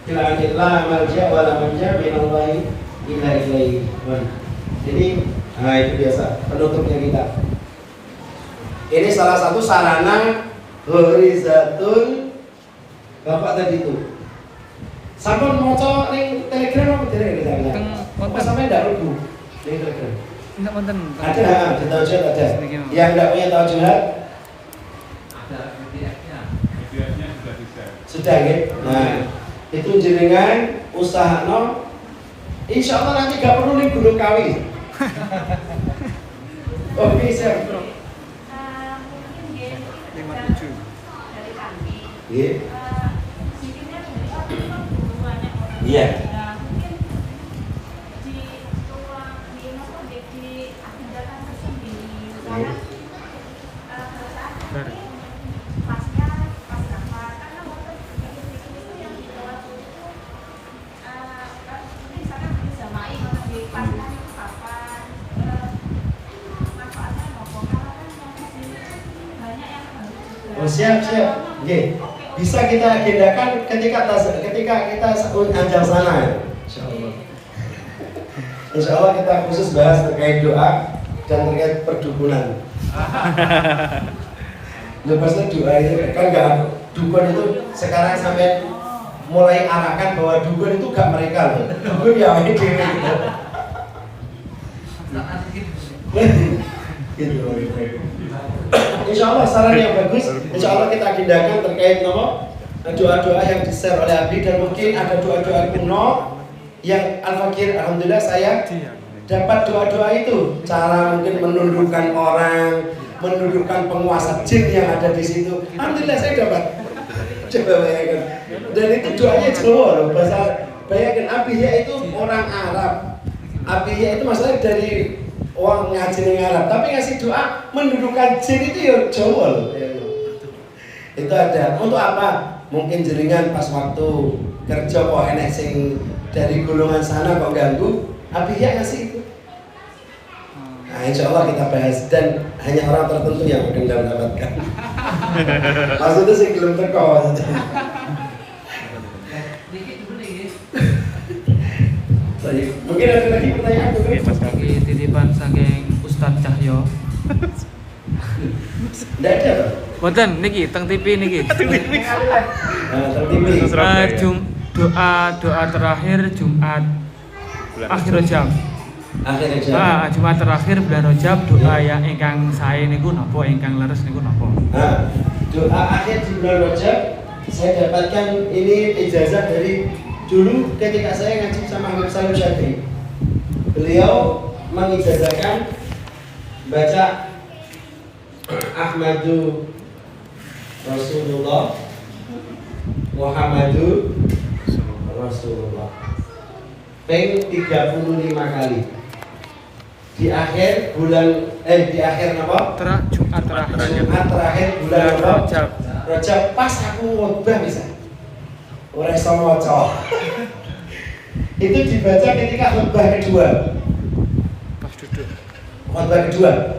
La malja wa la manja minallahi illa ilaihi. Jadi itu biasa penutupnya kita. Ini salah satu sarana gharizatul bapak tadi itu. Sampun maca ning Telegram apa dereng kita? Apa sampe ndak rubuh ning Telegram? Enggak wonten. Ada, di Taujuhat ada. Yang enggak punya Taujuhat? Ada PDF-nya. PDF-nya sudah bisa. Sudah ya? Nah, itu jenengan usahano insyaallah nanti gak perlu ning Gunung Kawi. Oh, bisa. Mungkin dia 57 dari kami. Iya. Sikitnya banyak orang. Iya. Mungkin di ruang di agendakan tersendiri. Karena pasnya pas apa? Karena waktu itu yang di bawah itu misalkan dijamai kalau di pasnya itu kapan manfaatnya nopo karena kan yang di sini banyak yang baru juga. Oh, siap. Oke. Bisa kita agendakan ketika kita anjang sana. Insya Allah kita khusus bahas terkait doa dan terkait perdukunan. Lepasnya doa itu kan nggak, dukun itu sekarang sampai mulai arahkan bahwa dukun itu gak mereka loh. Dukun ya ini dewi. Gitu. Insya Allah saran yang bagus. Insya Allah kita agendakan terkait doa-doa yang di-share oleh Abi, dan mungkin ada doa-doa kuno yang Al-Fakir, alhamdulillah saya dapat doa-doa itu. Cara mungkin menundukkan orang, menundukkan penguasa jin yang ada di situ. Alhamdulillah saya dapat. Coba bayangkan. Dan itu doanya Jawa loh, bahasa. Bayangkan Abiyah itu orang Arab. Abiyah itu masalah dari orang ngaji dengan Arab, tapi ngasih doa menundukkan jin itu ya Jawa loh. Itu ada. Untuk apa? Mungkin jaringan pas waktu kerja kok enek sing dari golongan sana kok ganggu. Abiyah ngasih itu. Nah, insya Allah kita bahas, dan hanya orang tertentu yang akan mendapatkan. Maksudnya sih belum teko. Mungkin ada lagi pertanyaan? Oke, titipan saking Ustadz Cahyo. Tidak ada. Boten niki teng TV niki. Teng TV. Doa terakhir Jumat akhir Rajab. Jumat terakhir bulan Rajab, doa yang ingkang sae niku napa, ingkang leres niku napa? Doa akhir di bulan Rajab saya dapatkan ini ijazah dari dulu ketika saya ngaji sama Habib Salim Syadri. Beliau mengijazahkan baca Ahmadu Rasulullah Muhammadu Rasulullah peng 35 kali di akhir bulan di akhir apa? Jumat terakhir bulan Rajab. Pas aku ngobah bisa ora iso maca. Itu dibaca ketika khutbah kedua. Pas duduk. Khutbah kedua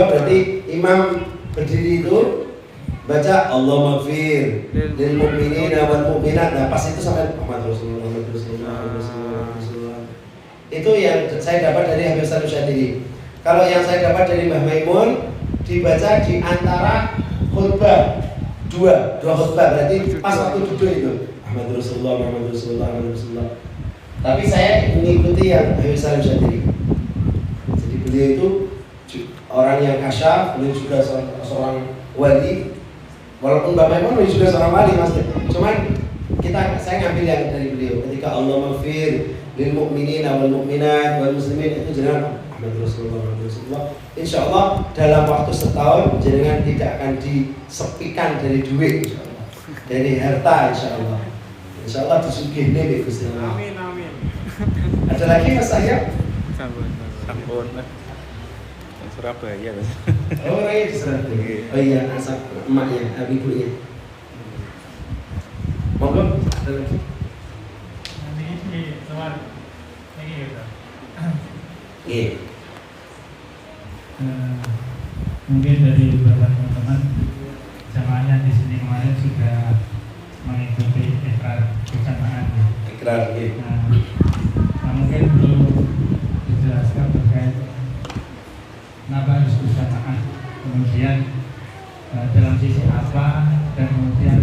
berarti imam berdiri itu baca Allahumma fir lil mu'minina wal mu'minat. Nah, pas itu sampai Muhammad Rasulullah. Itu yang saya dapat dari Habib Salim Syadri. Kalau yang saya dapat dari Mbah Maimun dibaca di antara khutbah dua khutbah, berarti pas waktu duduk itu Muhammad Rasulullah. Tapi saya mengikuti yang Habib Salim Syadri. Jadi beliau itu orang yang kasyaf, beliau juga seorang wali. Walaupun Mbak Maimun juga seorang wali mas. Cuman saya ngambil yang dari beliau. Ketika Allah maghfir lil mu'minina wal mu'minat wal muslimin, itu jenengan Muhammad Rasulullah. Insya Allah dalam waktu setahun jenengan tidak akan disepikan dari duit, insyaallah. Dari harta, insyaallah. Insyaallah disugih nih Gusti Allah. Amin. Ada lagi mas saya? Sampun. Surabaya mas. Oh iya di Surabaya. Oh iya, asap emaknya, ibunya. Monggo. Ada lagi? Iya. Mungkin dari beberapa teman-teman jamaahnya di sini kemarin sudah mengikuti ikrar bersamaan. Ikrar, iya. Nah, mungkin perlu dijelaskan terkait kenapa harus bersamaan, kemudian dalam sisi apa, dan kemudian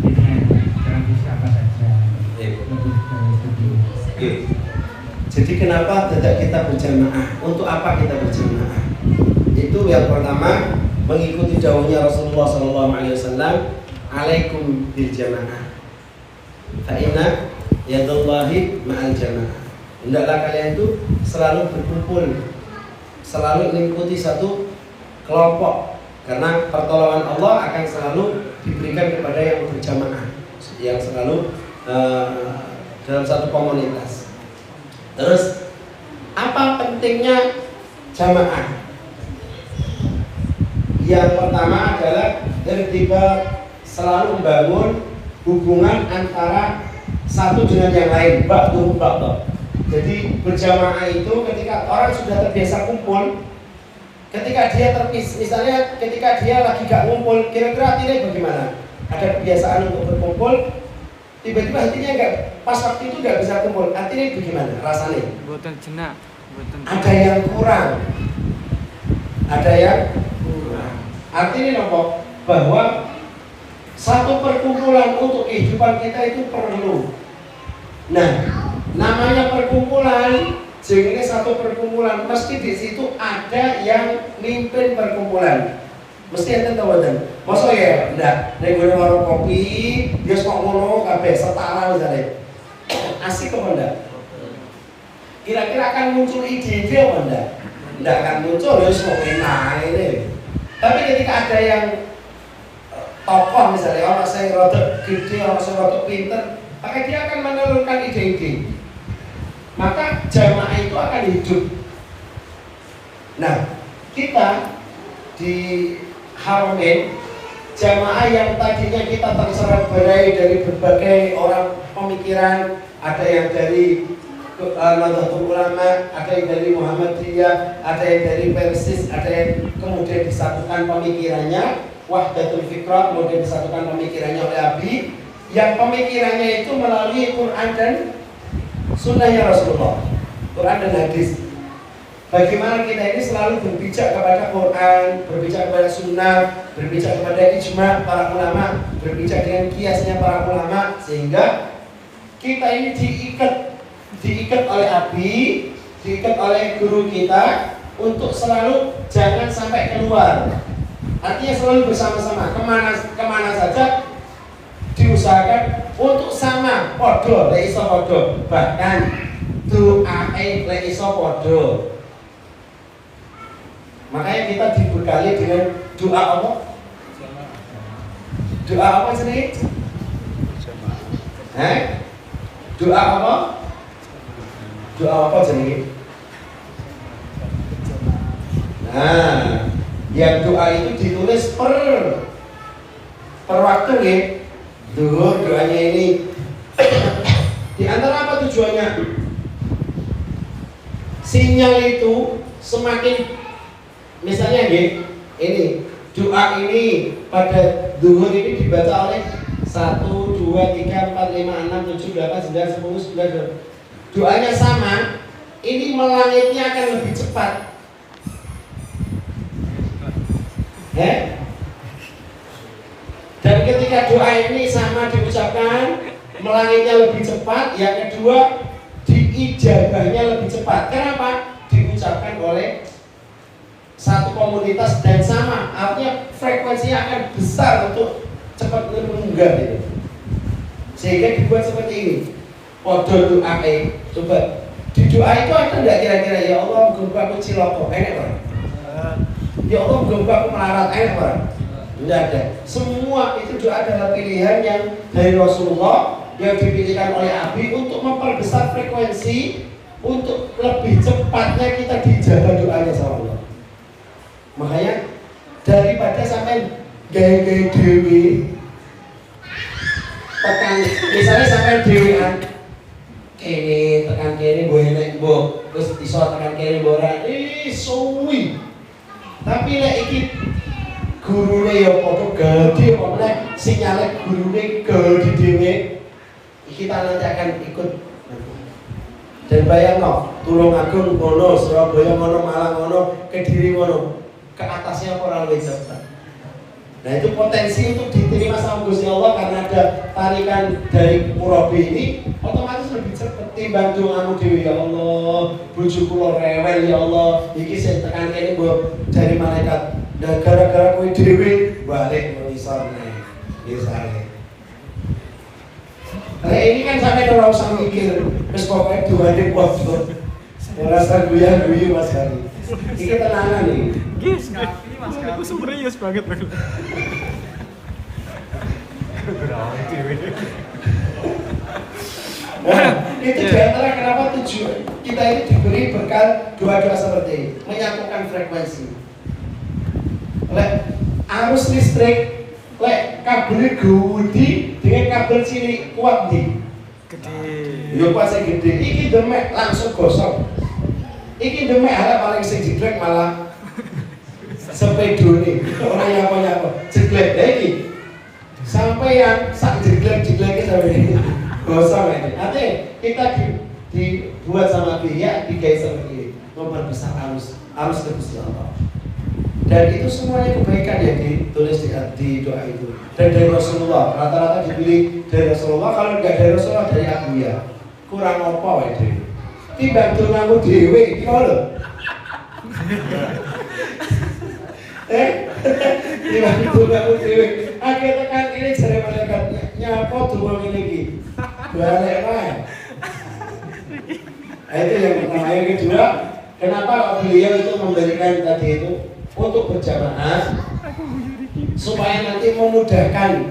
ini dalam sisi apa saja. Lebih Oke. Jadi kenapa tidak kita berjamaah? Untuk apa kita berjamaah? Itu yang pertama, mengikuti dawuhnya Rasulullah SAW, alaikum bil jamaah. Fa inna yadullahi ma'al jamaah. Hendaklah kalian itu selalu berkumpul, selalu mengikuti satu kelompok, karena pertolongan Allah akan selalu diberikan kepada yang berjamaah, yang selalu dalam satu komunitas. Terus apa pentingnya jamaah? Yang pertama adalah irtibat, selalu membangun hubungan antara satu dengan yang lain, ba'du. Jadi berjamaah itu ketika orang sudah terbiasa kumpul, ketika dia terpis, misalnya ketika dia lagi gak ngumpul, kira-kira ini bagaimana? Ada kebiasaan untuk berkumpul, tiba-tiba hatinya enggak pas waktu itu enggak bisa kumpul. Artinya itu gimana rasanya? Mboten jenak. Ada yang kurang. Ada yang kurang. Artinya apa? Bahwa satu perkumpulan untuk kehidupan kita itu perlu. Nah, namanya perkumpulan, jadi ini satu perkumpulan, mesti di situ ada yang mimpin perkumpulan. Mesti enten tahu kan? Masa ya, ndak, nek gue warung kopi, dia kok ngono kabeh setara misalnya. Asik apa ndak? Kira-kira akan muncul ide-ide apa ndak? Ndak akan muncul, ya sok enak ini. Tapi ketika ada yang tokoh misalnya, orang saya rodok gede, orang saya rodok pinter, maka dia akan menelurkan ide-ide. Maka jamaah itu akan hidup. Nah, kita di Haramain, jamaah yang tadinya kita terserak-berai dari berbagai orang pemikiran, ada yang dari Nahdlatul Ulama, ada yang dari Muhammadiyah, ada yang dari Persis, ada yang kemudian disatukan pemikirannya, Wahdatul Fikrah, kemudian disatukan pemikirannya oleh Abi, yang pemikirannya itu melalui Quran dan Sunnahnya Rasulullah, Quran dan hadis. Bagaimana kita ini selalu berbicara kepada Quran, berbicara kepada Sunnah, berbicara kepada ijma para ulama, berbicara dengan kiasnya para ulama, sehingga kita ini diikat oleh Abi, diikat oleh guru kita untuk selalu jangan sampai keluar. Artinya selalu bersama-sama, kemana saja diusahakan untuk sama podo, lek iso podo, bahkan doae lek iso podo. Makanya kita dibekali dengan doa apa? Doa apa sini? Doa apa? Doa apa sini? Nah, yang doa itu ditulis per waktu nih. Duhur doanya ini. Di antara apa tujuannya? Sinyal itu semakin, misalnya ini doa ini pada duhur ini dibaca oleh 1, 2, 3, 4, 5, 6, 7, 8, 9, 10, 11. Doanya sama, ini melangitnya akan lebih cepat. Dan ketika doa ini sama diucapkan, melangitnya lebih cepat. Yang kedua, diijabahnya lebih cepat. Kenapa? Diucapkan oleh satu komunitas dan sama, artinya frekuensinya akan besar untuk cepat menunggak itu. Sehingga dibuat seperti ini. Podo doae, coba di doa itu ada enggak kira-kira ya Allah muga aku ciloko, enak Pak? Ya Allah muga aku melarat, enak Pak? Tidak ada. Semua itu doa adalah pilihan yang dari Rasulullah yang dipilihkan oleh Abi untuk memperbesar frekuensi, untuk lebih cepatnya kita dijabah doanya sama Allah. Makanya daripada sampai gaya-gaya dewi, tekan misalnya sampai dewean kene tekan kene boy nek mbok terus iso tekan kene boran suwi. Tapi lek iki gurune ya padha gede apa meneh sinyale gurune gede dhewe iki ta nanti akan ikut. Dan bayangno Tulungagung ngono, Surabaya ngono, Malang ngono, Kediri ngono, ke atasnya orang lebih cepat. Nah itu potensi untuk diterima sama Gusti Allah karena ada tarikan dari Murabi ini otomatis lebih cepat timbang doamu dewi. Ya Allah, bojo kula rewel ya Allah, iki sing tekan kene mbok dari malaikat. Dan gara-gara kowe dhewe balik mengisor nih. Misale. Nah ini kan sampai ora usah mikir, wis pokoke duwane podo. Ora usah guyu-guyu Mas Hari. Iki tenangan nih. Guys, ini Mas Kak. Aku serius banget loh. Nah, itu diantara kenapa tujuan kita ini diberi berkat doa-doa seperti ini, menyatukan frekuensi. Lek arus listrik, lek kabel gede dengan kabel cilik kuat nih. Gede. Yo pas gede, iki demek langsung gosong. Iki demek ala paling sing jeglek malah sepedone. Ora nyapa-nyapa. Jeglek iki. sampai yang sak jeglek-jegleknya sampai gosong ini. Artinya kita dibuat sama pihak dikai seperti ini, memperbesar arus Gusti Allah. Dan itu semuanya kebaikan yang ditulis di doa itu. Dan dari Rasulullah, rata-rata dipilih dari Rasulullah. Kalau enggak dari Rasulullah, dari Abu Ya. Kurang apa wae. Timbang dongamu dhewe iki lho. Timbang dongamu dhewe. Akhirnya kan ini jare malaikat nyapa donga ngene iki. Balik wae. Itu yang pertama. Yang kedua, kenapa beliau itu memberikan tadi itu untuk berjamaah supaya nanti memudahkan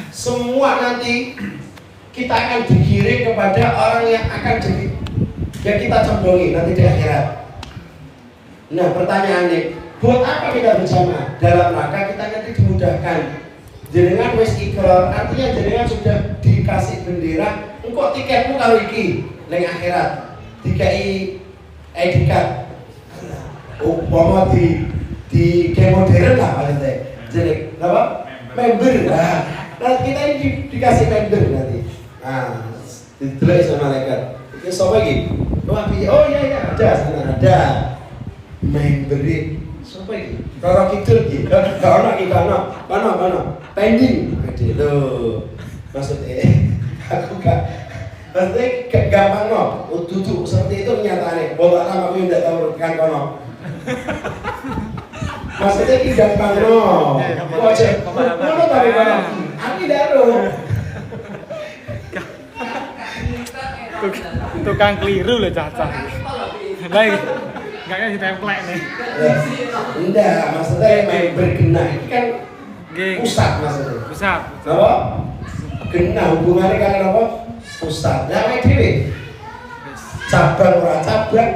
semua, nanti kita akan digiring kepada orang yang akan jadi yang kita condongi nanti di akhirat. Nah pertanyaannya, buat apa kita berjamaah? Dalam rangka kita nanti dimudahkan. Jenengan wis ikrar, artinya jenengan sudah dikasih bendera. Engkau tiketmu kalau iki neng akhirat dikai ID card. Umpama di game modern lah paling teh. Jadi apa? Member. Nah, kita ini dikasih member nanti. Nah, ditelai sama malaikat. Ini siapa lagi? Oh iya ada sana ada. Member siapa lagi? Roro Kidul lagi. Kalau kita mana? Pending. Ada lo. Maksudnya aku maksudnya gampang no. Duduk seperti itu kenyataannya. Bola lama aku tidak tahu kan kono. Maksudnya ini gampang no. Wajah, mana tahu kono? Aku tidak tahu. Tukang keliru loh Caca. Baik, nggak kan ditemplek nih. Enggak, maksudnya main bergena ini kan pusat maksudnya. Pusat. Apa? Gena hubungannya kalian apa? Pusat. Nah, main dewe. Cabang ora cabang.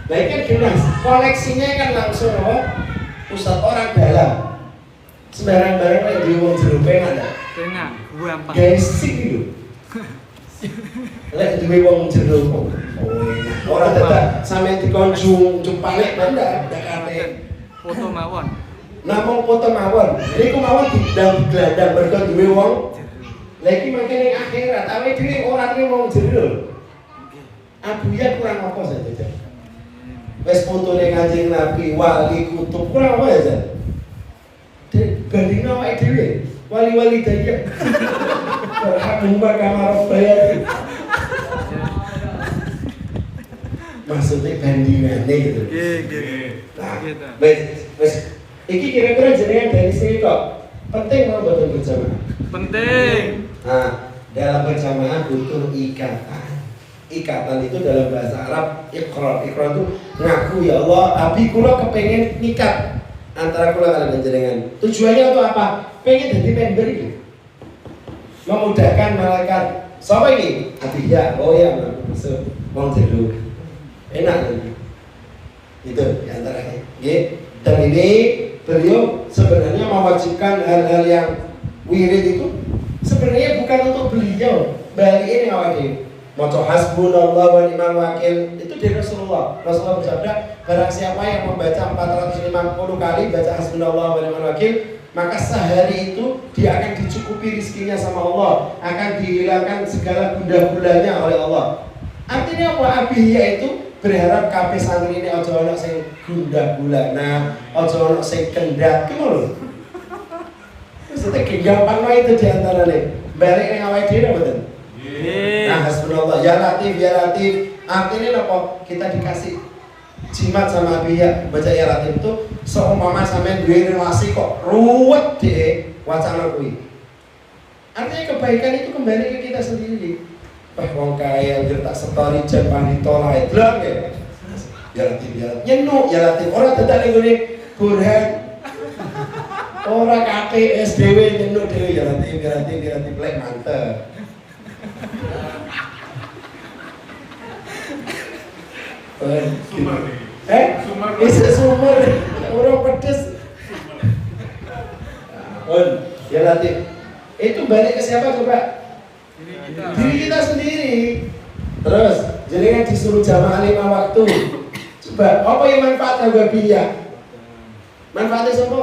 Nah ini kan genas, koleksinya kan langsung apa? Pusat orang dalam. Sembarang barang yang di wong jero penak. Penak, gampang. Guys sing lho. Lek duwe wong jero kok. Ora dadak sampe dikonjung jupane ndak kate. Foto mawon. Namung foto mawon. Niku mawon didang-glandang mergo duwe wong. Lah iki mangke ning akhirat, awake dhewe ora duwe wong jero. Abu Ya kurang apa saja. Wes fotone Kanjeng Nabi, wali kutub kurang apa ya, Jan? Bandingno awake dhewe, wali-wali daya. Alhamdulillah kamar bayar. Maksudnya bandingannya gitu. Nah, wes iki kira-kira jenengan dari sini kok penting mau betul berjamaah. Penting. Nah, dalam berjamaah butuh ikatan. Ikatan itu dalam bahasa Arab iqrar. Iqrar itu ngaku ya Allah, abi kula kepengen nikat antara kula kalian jenengan. Tujuannya untuk apa? Pengen jadi member ini. Memudahkan malaikat. Siapa ini? Abi ya. Oh ya, masuk. Mau jeru. Enak nanti. Itu diantaranya. Dan ini beliau sebenarnya mewajibkan hal-hal yang wirid itu sebenarnya bukan untuk beliau. Balik ini awalnya. Maca hasbunallah wa ni'mal wakil itu dari Rasulullah. Rasulullah bersabda, barang siapa yang membaca 450 kali baca hasbunallah wa ni'mal wakil, maka sehari itu dia akan dicukupi rizkinya sama Allah, akan dihilangkan segala gundah-gulanya oleh Allah. Artinya apa? Abiyya itu berharap kabeh santri ini aja ana sing gundah-gulana, aja ana sing kendhat, ngono lho. Maksudnya gampang wae itu diantarane. Balik ning awake dhewe mboten. Nah, hasbunallah ya latif artinya apa? Kita dikasih jimat sama Abiyya baca ya latif itu seumpama sampean duwe relasi kok ruwet deh wacana kuwi. Artinya kebaikan itu kembali ke kita sendiri. Wong kaya tak story jan panito lae dlang ya. Ya latif nyenuk ya latif ora dadak ning ngene burhan. Ora kate SDW nyenuk dhewe ya latif lek mantep. Sumber orang pedes. Ya Latif. Itu balik ke siapa coba? Diri kita sendiri. Terus jenengan disuruh jamaah 5 waktu. Coba apa yang manfaat Abiyya? Manfaatnya apa?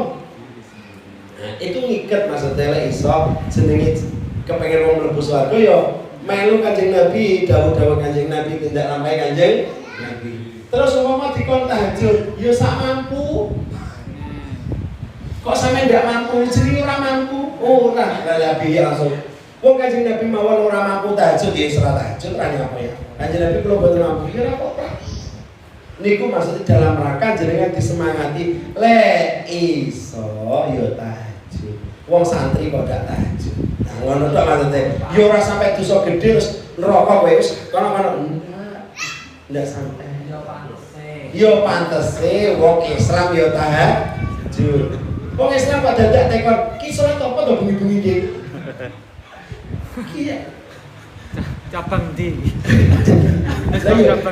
Nah, itu ngiket maksudnya lek iso jenenge kepengen wong mlebu swarga ya melu Kanjeng Nabi, dawuh-dawuh Kanjeng Nabi, tindak lampahe Kanjeng Nabi. Terus umpama dikon tahajud, ya sak mampu. Kok sampe ndak mampu, jenenge ora mampu. Ora, Nabi langsung. Wong Kanjeng Nabi mawon ora mampu tahajud, ya salat tahajud ra nyapa ya. Kanjeng Nabi kula boten mampu, ya ora apa-apa. Niku maksudnya dalam rangka jenengan disemangati, lek iso ya tahajud. Wong santri kok gak tahajud. Nah, ngono tok maksudnya. Ya ora sampai dosa gede terus neraka kowe wis kono-kono. Ndak sampai. Ya pantese wong Islam ya tahajud. Wong Islam kok dadak tekon, ki salat apa to bengi-bengi iki? Ki cabang di.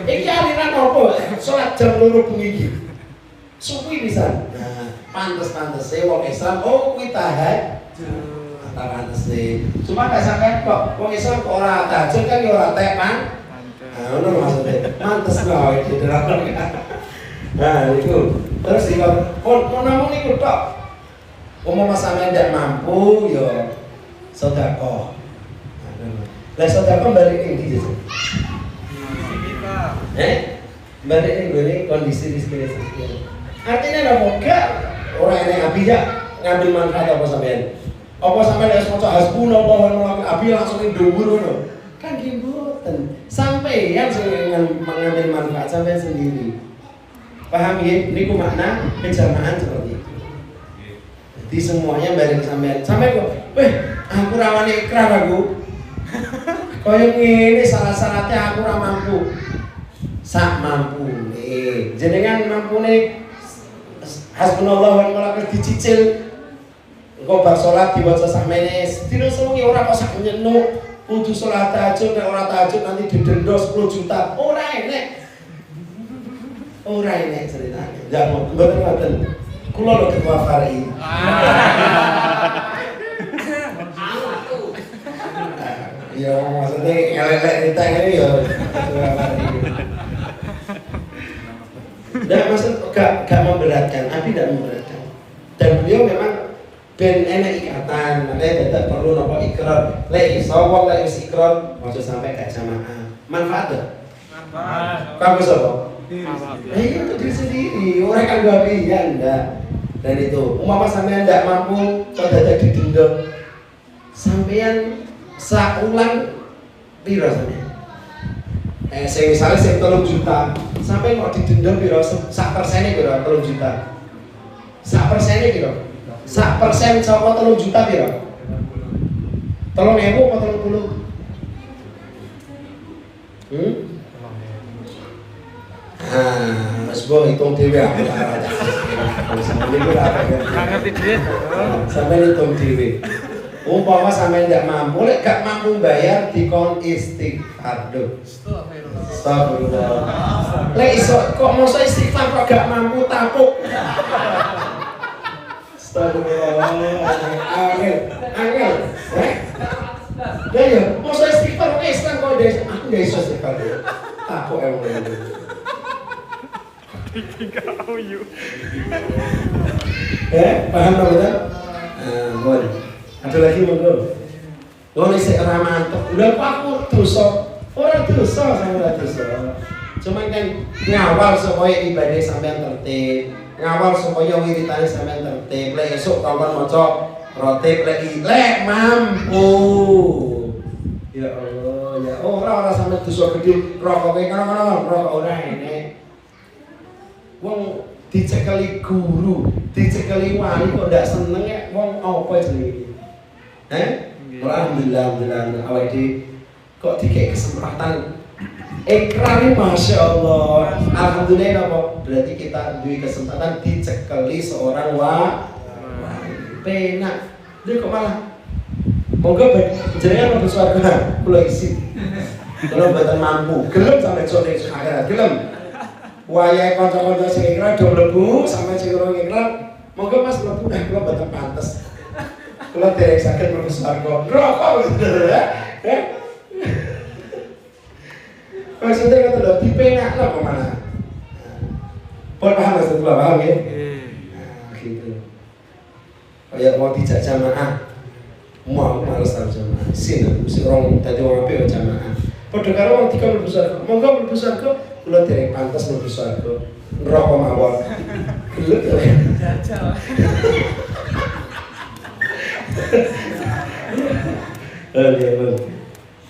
Iki aliran apa? Salat jam 2 bengi iki. Suwi pisan. Nah, pantes-pantese wong Islam kuwi tahajud. Pantese. Cuma gak sampean kok wong Islam kok ora tahajud kan ya ora tepan. Nah, ngono maksudnya. Mantes kok iki diterapkan. Nah, niku. Terus kon namung niku tok. Umpama sampean ndak mampu ya sedekah. Lah sedekah balik ning ndi jare? Balik ning gone kondisi rezeki sakit. Artinya apa? Gak ora enek api ya ngambil manfaat apa sampean? Apa sampean wis maca hasbunallahu wa ni'mal wakil api langsung ning dhuwur ngono? Kan nggih mboten. Sampeyan sing mengambil manfaat sampean sendiri. Paham ya? Niku makna kejamaan seperti itu. Jadi semuanya balik sampean. Sampai kok, aku rawane ikrar aku. Kaya ngene salah-salahnya aku ora mampu. Sak mampune. Jenengan mampune hasbunallahu wa ni'mal wakil dicicil. Engko bar salat diwaca sakmene, sedina sewengi ora kok sak nyenuk. Kudu salat tahajud, nek ora tahajud nanti didenda 10 juta. Ora enek. Ora enek ceritane. Ya mboten ngoten. Kula lho ketua FARI. Ya maksudnya ngelelek kita ini ya ketua FARI. Nah maksud gak memberatkan, tapi tidak memberatkan. Dan beliau memang ben enek ikatan, makanya tidak perlu nopo ikrar. Lek iso wong lek wis ikrar, aja sampai gak jamaah. Manfaat ya? Manfaat. Kamu sapa? Iya untuk diri sendiri, orang kan gak pilihan enggak. Dan itu, umpama sampean enggak mampu, kok dadak didenda. Sampean saulan piro sampean? Sing misale sing 3 juta, sampean kok didenda piro? Sak persene piro? 3 juta. Sak persene piro? Sak persen saka 3 juta piro? 3.000 apa 30? Mas Bo hitung dhewe aku ora sampe niku ora ngerti dhewe. Sampe hitung dhewe. Umpama sampe ndak mampu, lek gak mampu bayar dikon istighfar. Astagfirullah. Lek iso kok mosok istighfar kok gak mampu tapuk. Astagfirullah. Angel. Lah ya, mosok istighfar kok Islam kok aku gak iso istighfar. Tapuk emang. Paham tak betul? Mohon. Ada lagi monggo. Ngono sik ora mantep. Lha aku dosa. Ora dosa sama dosa. Cuma kan ngawal supaya ibadah sampean tertib. Ngawal supaya wiritane sampean tertib. Lek esuk kawan maca rotib lek mampu. Ya Allah, ya ora sampe dosa gede rokoke kono-kono, rokok ora enek. Wong dicekeli guru, dicekeli wali kok ndak seneng ya wong apa jenenge iki? Alhamdulillah awake dhewe kok dikek kesempatan ikrar Masya Allah. Alhamdulillah apa? Berarti kita duwe kesempatan dicekeli seorang wali. Penak. Dia kok malah monggo jenengan mlebu swarga kula isi. Kula mboten mampu. Gelem sampe sore akhirat gelem. Wayahe kanca-kanca sing ikrar do mlebu sampe sing ora ikrar, monggo Mas mlebu kula mboten pantes. Kula derek saged mlebu swarga. Rokok ya. Maksudnya kata lho dipenak lho kok mana. Pun paham maksud kula paham ya? Gitu. Kayak mau dijak jamaah, mau males harus jamaah. Sin, mesti orang tadi orang apik jamaah. Padha karo wong dikon mlebu swarga. Monggo mlebu swarga, kula dereng pantes mlebu swarga. Neraka mawon. Gelut ya. Jajal.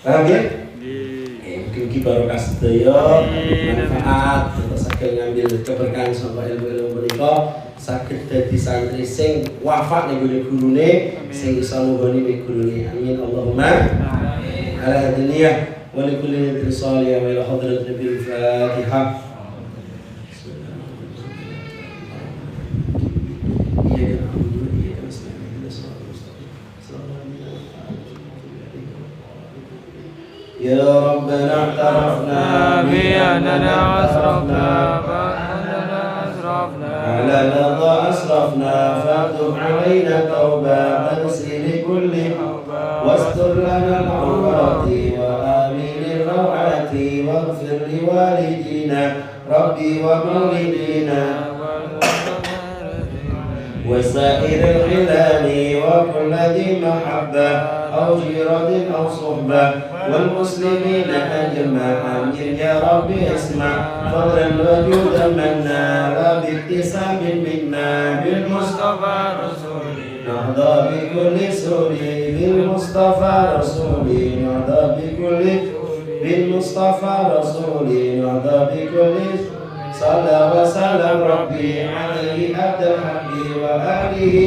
Paham ya? Mugi-mugi barokah sedaya, manfaat terus saged ngambil keberkahan saka ilmu-ilmu menika, saged dadi santri sing wafat ning gurune, sing iso nunggoni ning gurune. Amin Allahumma. Amin. Ala dunia wa li kulli intisal ya wa ila hadrat nabil Fatihah. يا ربنا اعترفنا بأننا أسرفنا على لظى أسرفنا فاكتب علينا توبة تغسل كل واستر لنا العورات وآمن الروعات واغفر لوالدينا ربي ومولدينا وسائر الخلان وكل ذي محبة أو جيرة أو صحبة والمسلمين أجمعين يا ربي اسمع فضلا وجودا منا لا باكتساب منا بالمصطفى رسولي نهضى بكل سوري بالمصطفى رسولي نهضى بكل بالمصطفى رسولي نهضى بكل صلى وسلم ربي عليه أدى الحق وآله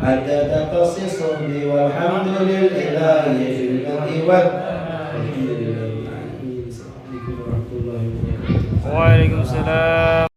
عدد تخصيص به والحمد لله في البدء والحمد لله. السلام عليكم ورحمة الله وبركاته. Waalaikumsalam.